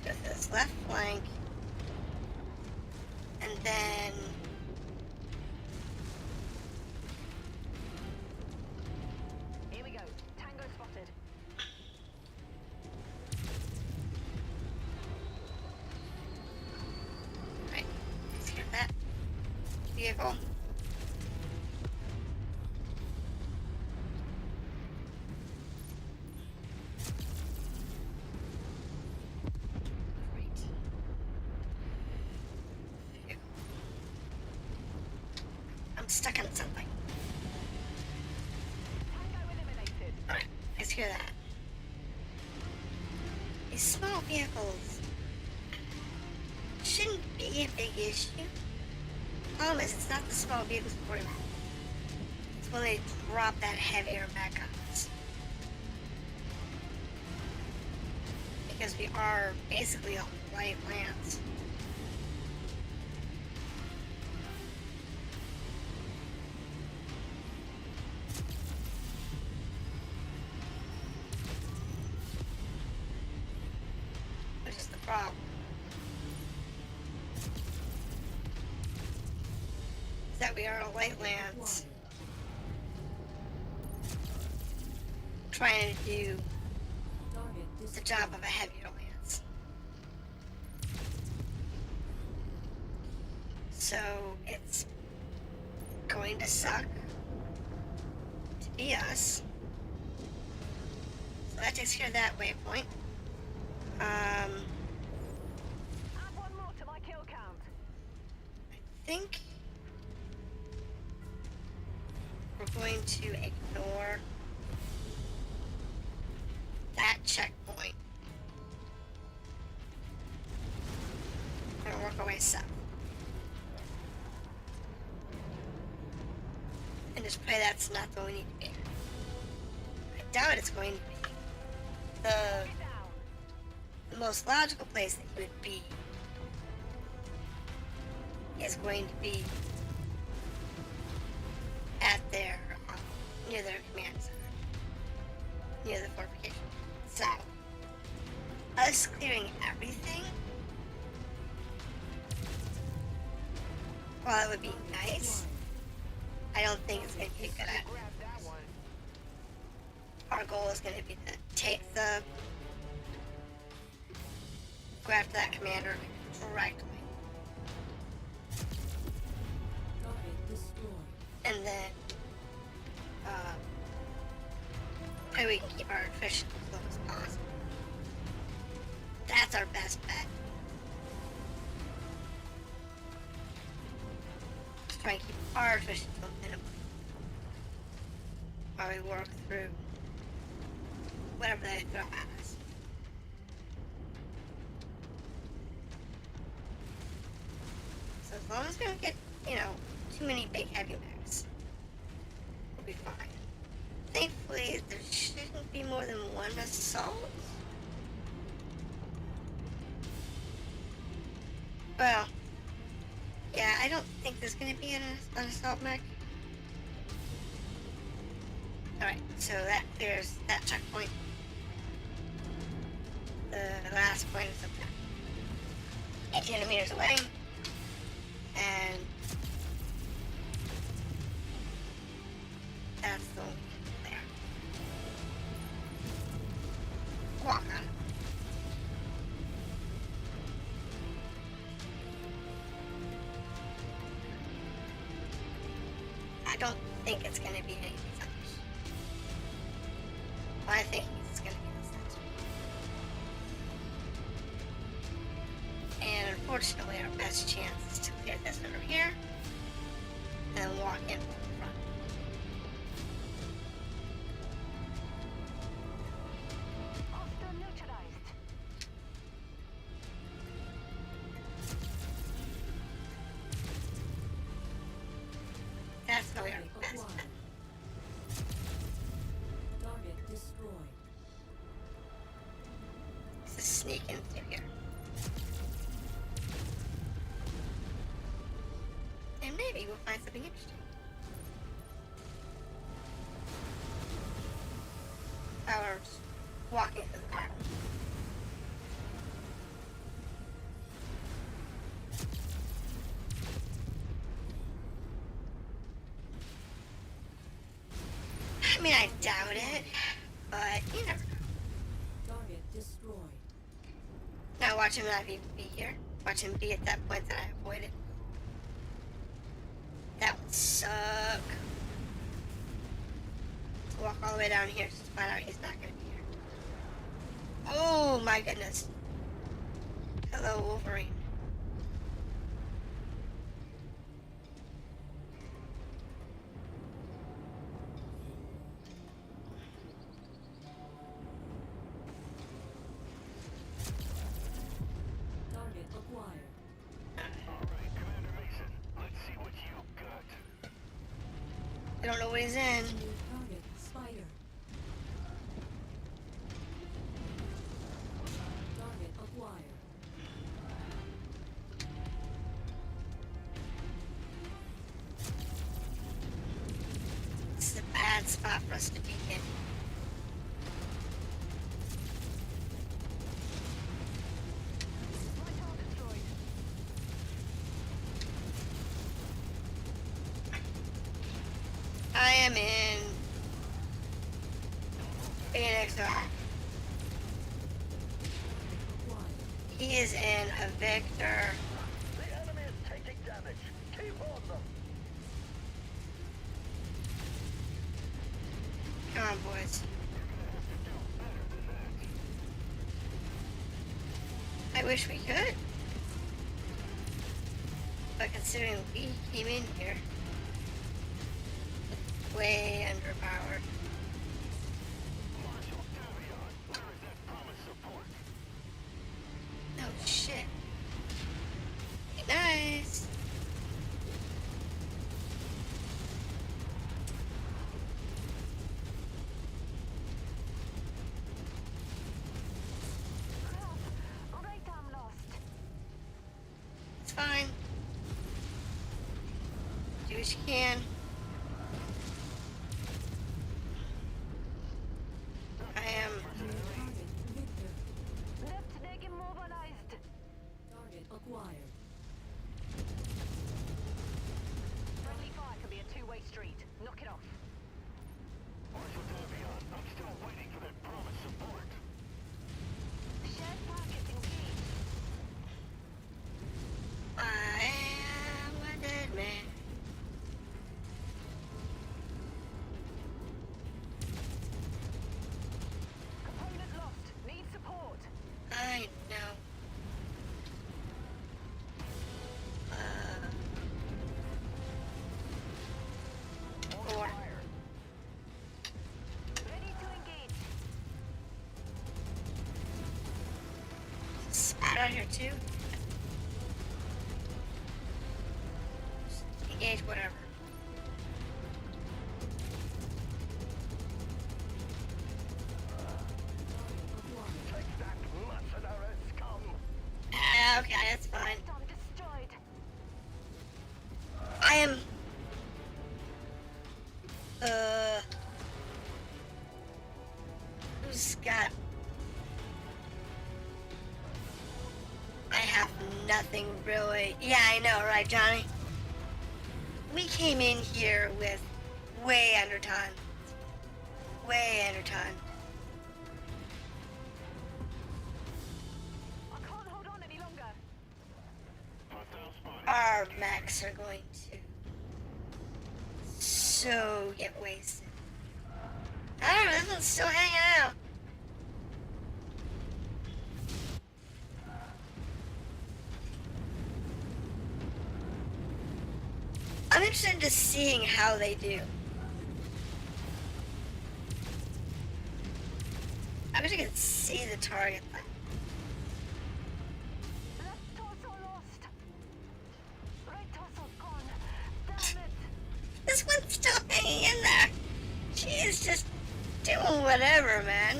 Go through this left flank, and then Here we go. Tango spotted. right, let's get that vehicle. Great. Vehicle. I'm stuck on something. Tango eliminated. Alright, let's hear that. These small vehicles shouldn't be a big issue. Problem is, it's not the small vehicles we're worried about. It's when they drop that heavier mech on us. Because we are basically on light lands. Which is the problem. Is that we are on light lands trying to do Target the job of a heavier lance. So it's going to suck to be us. So that takes care of that waypoint. Add one more to my kill count. I think we're going to ignore that checkpoint and work our way south. And just pray that's not the way we need to be. I doubt it's going to be. Get down. The most logical place that you would be is going to be at their near their command center, near the fortification. So, us clearing everything, while it would be nice, I don't think it's going to be a good idea. Grab that one. Our goal is going to be to take the, go after that commander directly, Target destroyed. and then how we can keep our attrition as low as possible. That's our best bet. Try and keep our attrition to a minimum while we work through whatever they throw at us. So as long as we don't get, too many big heavy mechs, we'll be fine. Thankfully, there shouldn't be more than one assault. Well, yeah, I don't think there's gonna be an assault mech. Alright, so that clears that checkpoint. The last point is up there. 18 meters away. And that's the one there. Walk on it. I don't think it's going to be any of these others. I think it's going to be this next one. And unfortunately, our best chance is to clear this over here and then walk in from the front. Hostile neutralized. That's probably our Target best acquired. bet. Target destroyed. To sneak in through here. And maybe we'll find something interesting. While we're just walking through the park. I mean, I doubt it, but you never know. Target destroyed. Now watch him not even be here. Watch him be at that point that I avoided. That would suck. To walk all the way down here just to find out he's not gonna be here. Oh my goodness. Hello, Wolverine. Target acquired. Alright, Commander Mason, let's see what you got. I don't know what he's in. New target spider. Target acquired. This is a bad spot for us to be in. Vital destroyed. I am in Phoenix. Acquired. He is in a Victor. The enemy is taking damage. Keep on them. Come on, boys. I wish we could. But considering we came in here way underpowered. Marshal Davion, where is that promised support? Oh shit. Nice. Crap. Right arm lost. It's fine. Do what you can. around here too? Just engage whatever. Take that, mercenary scum! Okay, that's fine. System destroyed. I am... Who's got... I have nothing really... Yeah, I know, right, Johnny? We came in here with way under time. Way under time. I can't hold on any longer. Our mechs are going to so get wasted. I don't know, this one's still hanging out. I'm interested in just seeing how they do. I wish I could see the target. Left torso lost. Right torso gone. Damn it. This one's still hanging in there. She is just doing whatever, man.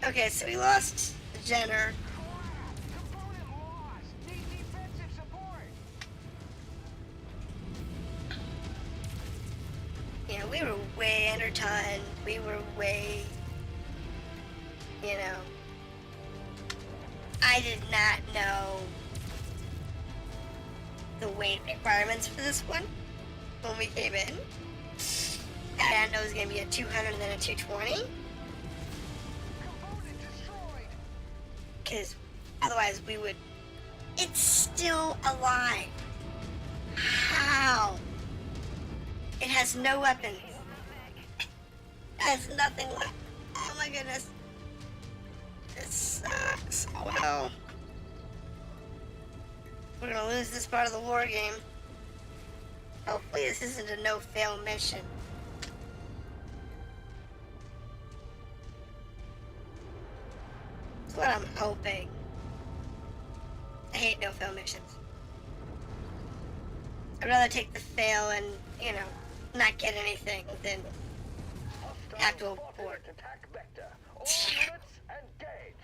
Okay, so we lost Jenner. Component lost! Need defensive support! You know, we were way under time. We were way, you know, I did not know the weight requirements for this one when we came in. I didn't know it was going to be a 200 and then a 220. Component destroyed! Because otherwise we would... It's still alive. How? It has no weapons. It has nothing left. Oh my goodness. This sucks. Oh no. We're gonna lose this part of the war game. Hopefully this isn't a no-fail mission. That's what I'm hoping. I hate no-fail missions. I'd rather take the fail and, you know, not get anything than have to abort. Attack vector. All units engage.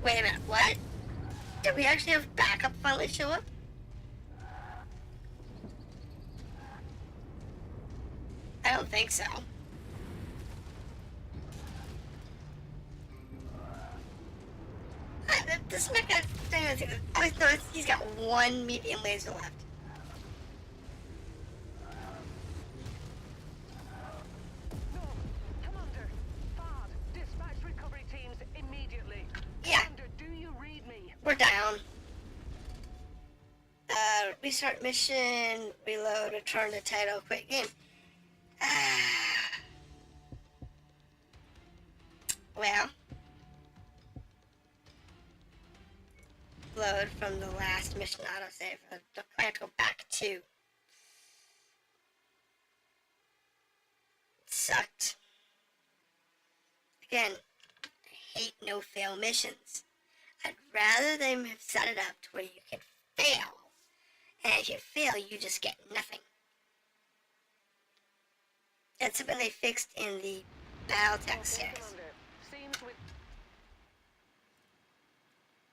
Wait a minute, what? Did we actually have backup finally show up? I don't think so. This mecha, he's got one medium laser left. No! Commander! FARD! Dispatch recovery teams immediately! Yeah. Commander, do you read me? We're down. Restart mission, reload, return to title, quit game. Well. Load from the last mission autosave. I have to go back to. Sucked. Again, I hate no-fail missions. I'd rather them have set it up to where you can fail. And if you fail, you just get nothing. That's something they fixed in the Battletech series. Commander. Seems with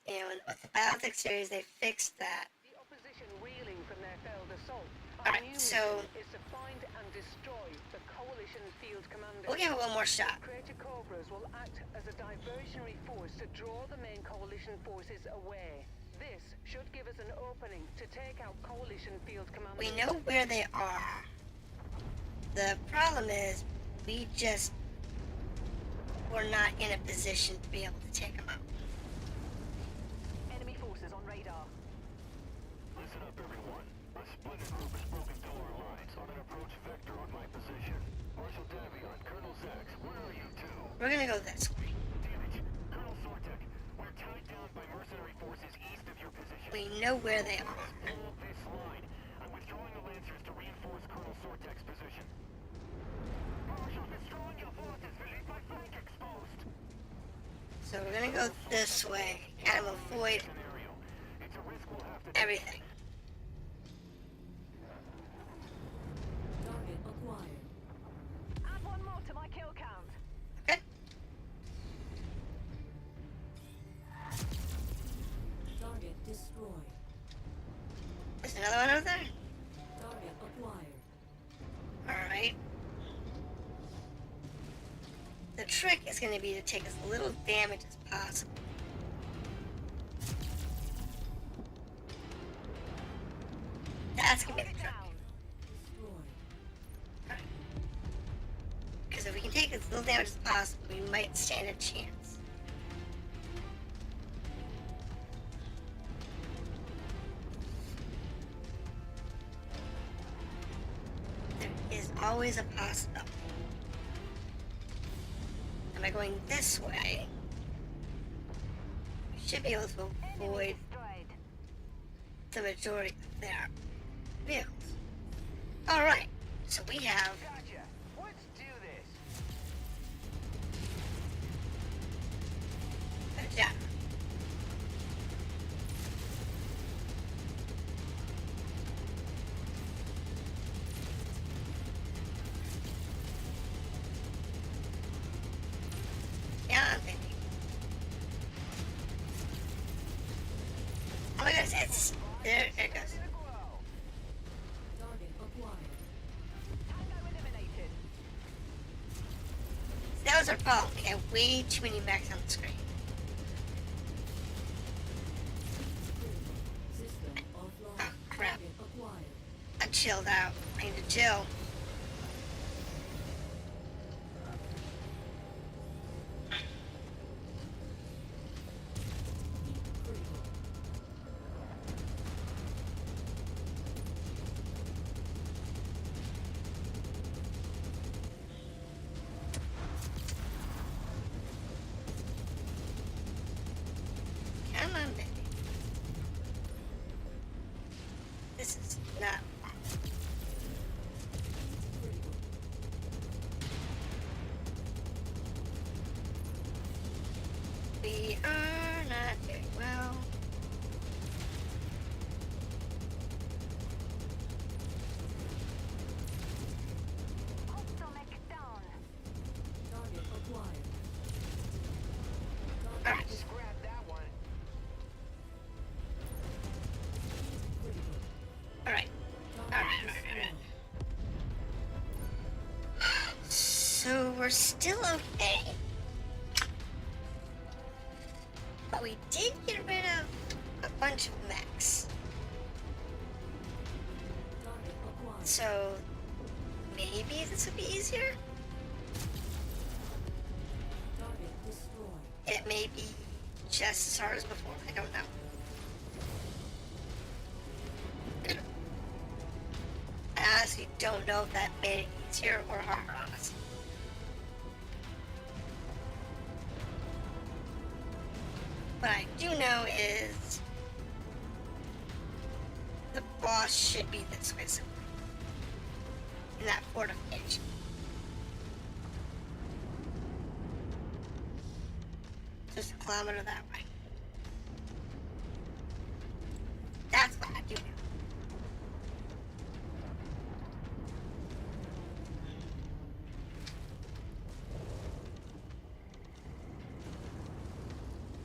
You know, with the Battletech series, they fixed that. the opposition reeling from their failed assault, Alright, our new so- mission is to find and destroy the coalition field commander. We'll give it one more shot. Creator Cobras will act as a diversionary force to draw the main coalition forces away. This should give us an opening to take out coalition field commanders. We know where they are. The problem is, we just were not in a position to be able to take them out. Enemy forces on radar. Listen up, everyone. A splinter group has broken through our lines on an approach vector on my position. Marshal Davion, Colonel Zax, where are you two? We're gonna go this way. Damage. Colonel Sortek, we're tied down by mercenary forces east of your position. We know where they are. Hold this line. I'm withdrawing the Lancers to reinforce Colonel Sortek's position. Marshal, destroying your forces will leave my flank exposed. So we're gonna go this way, kind of avoid everything. Target acquired. Add one more to my kill count. Okay. Target destroyed. There's another one over there. Target acquired. Alright. The trick is going to be to take as little damage as possible. That's going to be the trick. Destroyed. Because if we can take as little damage as possible, we might stand a chance. There is always a possibility. Am I going this way? We should be able to avoid the majority of their vehicles. Alright, so we have Gotcha. Let's do this. a job. Yeah, baby. Oh my goodness, it's there it goes. Target acquired. Tango eliminated. That was our problem. We had way too many mechs on the screen. System offline. Oh, crap. Target acquired. I chilled out. I need to chill. Critical. Come on, baby. This is not fun. Critical. We are not doing well. Target acquired. Alright. Grab that one. Critical. Alright. Target Alright. destroyed. So we're still okay. But we did get rid of a bunch of mechs. Target acquired. So maybe this would be easier? Target destroyed. It may be just as hard as before. I don't know. I honestly don't know if that made it easier or harder, honestly. What I do know is the boss should be this way somewhere. In that fortification. Just a kilometer that way. That's what I do know.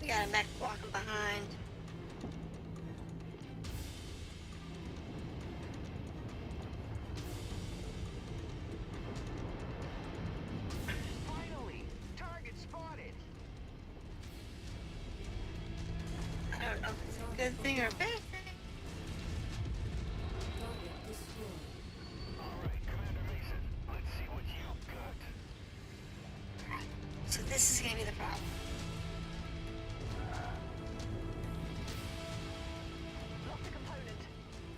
We got a mech walking behind. Finally, target spotted. I don't know if it's a good thing or a bad thing. Target destroyed. All right, Commander Mason, let's see what you've got. So this is gonna be the problem. Lost a component.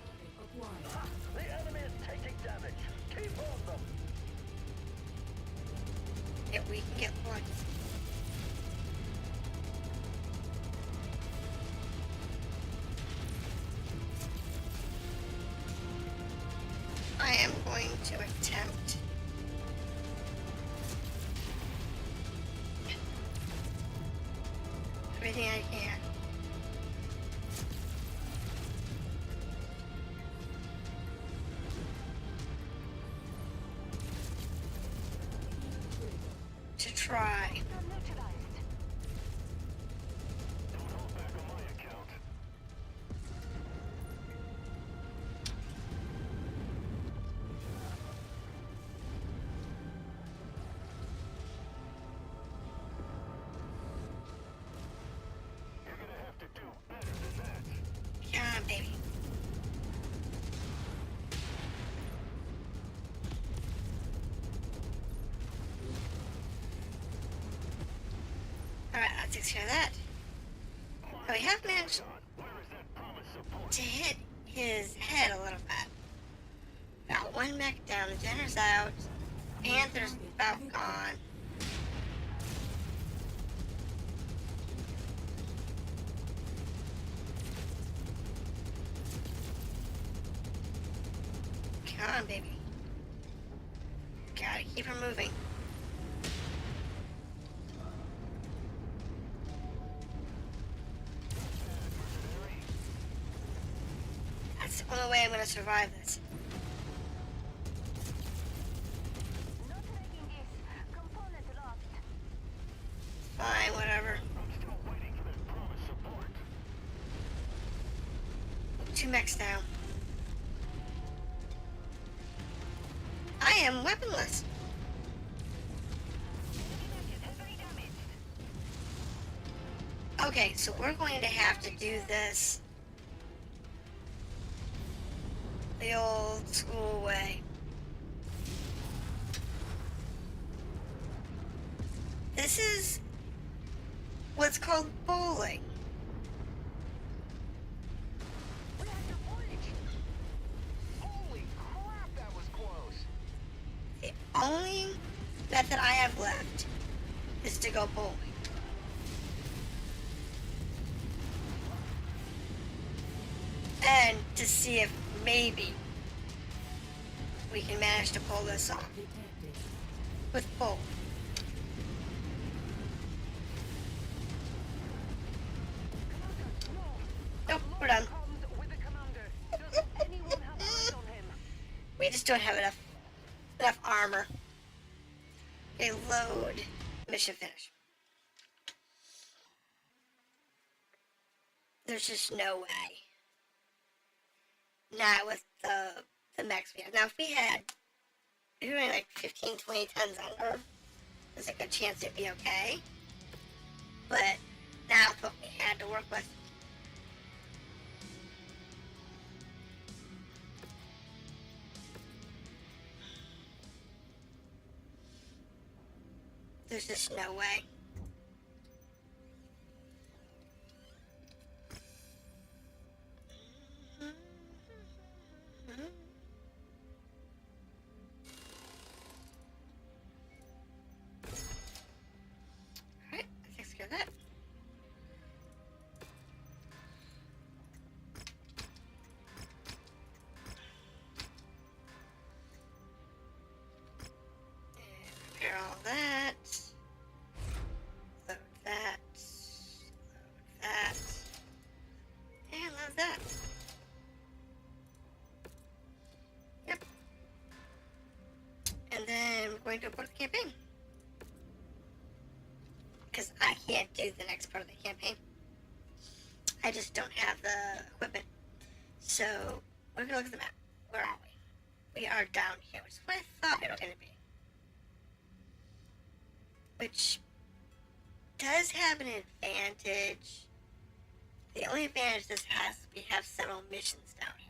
Target acquired. The enemy is taking damage. Keep on them. If we can get one. I am going to attempt everything I can. To try. System neutralized. Don't hold back on my account. You're gonna have to do better than that. Come on, baby. Alright, that takes care of that. So we have managed Where is that promised support? to hit his head a little bit. Got one mech down, the Jenner's out, Panther's about gone. Come on, baby. Gotta keep her moving. That's the only way I'm gonna survive this. Not making this. Component lost. Fine, whatever. I'm still waiting for that promised support. 2 mechs down. I am weaponless. Okay, so we're going to have to do this the old school way. This is what's called bowling. We had to breach! Holy crap, that was close! The only method I have left is to go bowling. And to see if maybe we can manage to pull this off Detected. with bowling. Nope, we're done. Comms with the commander. Does anyone have eyes on him? We just don't have enough armor. Okay, load. Mission finish. There's just no way. Not with the mechs we have. Now, if we were only like 15, 20 tons under, there's a good chance it'd be okay. But now with what we had to work with, there's just no way. Alright, that takes care of that. And repair all that. Load that. Load that. And load that. Yep. And then we're going to abort the campaign. Because I can't do the next part of the campaign. I just don't have the equipment. So, we're going to look at the map. Where are we? We are down here, which is what I thought it was going to be. Which does have an advantage. The only advantage this has is we have several missions down here.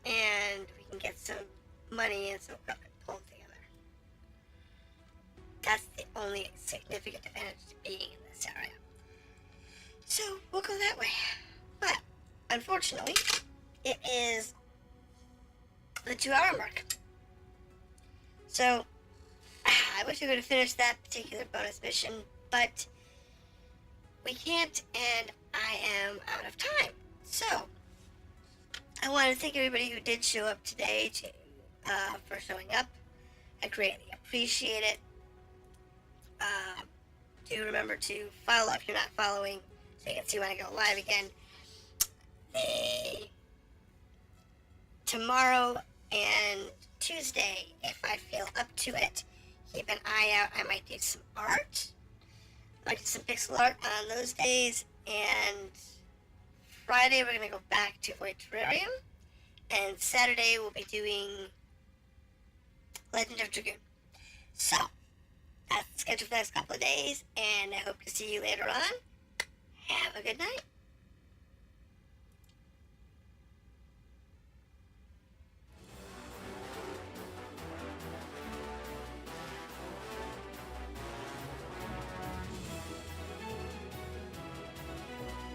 And we can get some money and some equipment pulled together. That's the only significant advantage to being in this area. So we'll go that way. But unfortunately, it is the 2-hour mark. So I wish we would have finished that particular bonus mission, but we can't, and I am out of time. So I want to thank everybody who did show up today for showing up. I greatly appreciate it. Do remember to follow if you're not following, so you can see when I go live again. Tomorrow and Tuesday, if I feel up to it, keep an eye out. I might do some art. I might do some pixel art on those days. And Friday, we're going to go back to Terrarium. And Saturday, we'll be doing Legend of Dragoon. So, that's the schedule for the next couple of days. And I hope to see you later on. Have a good night.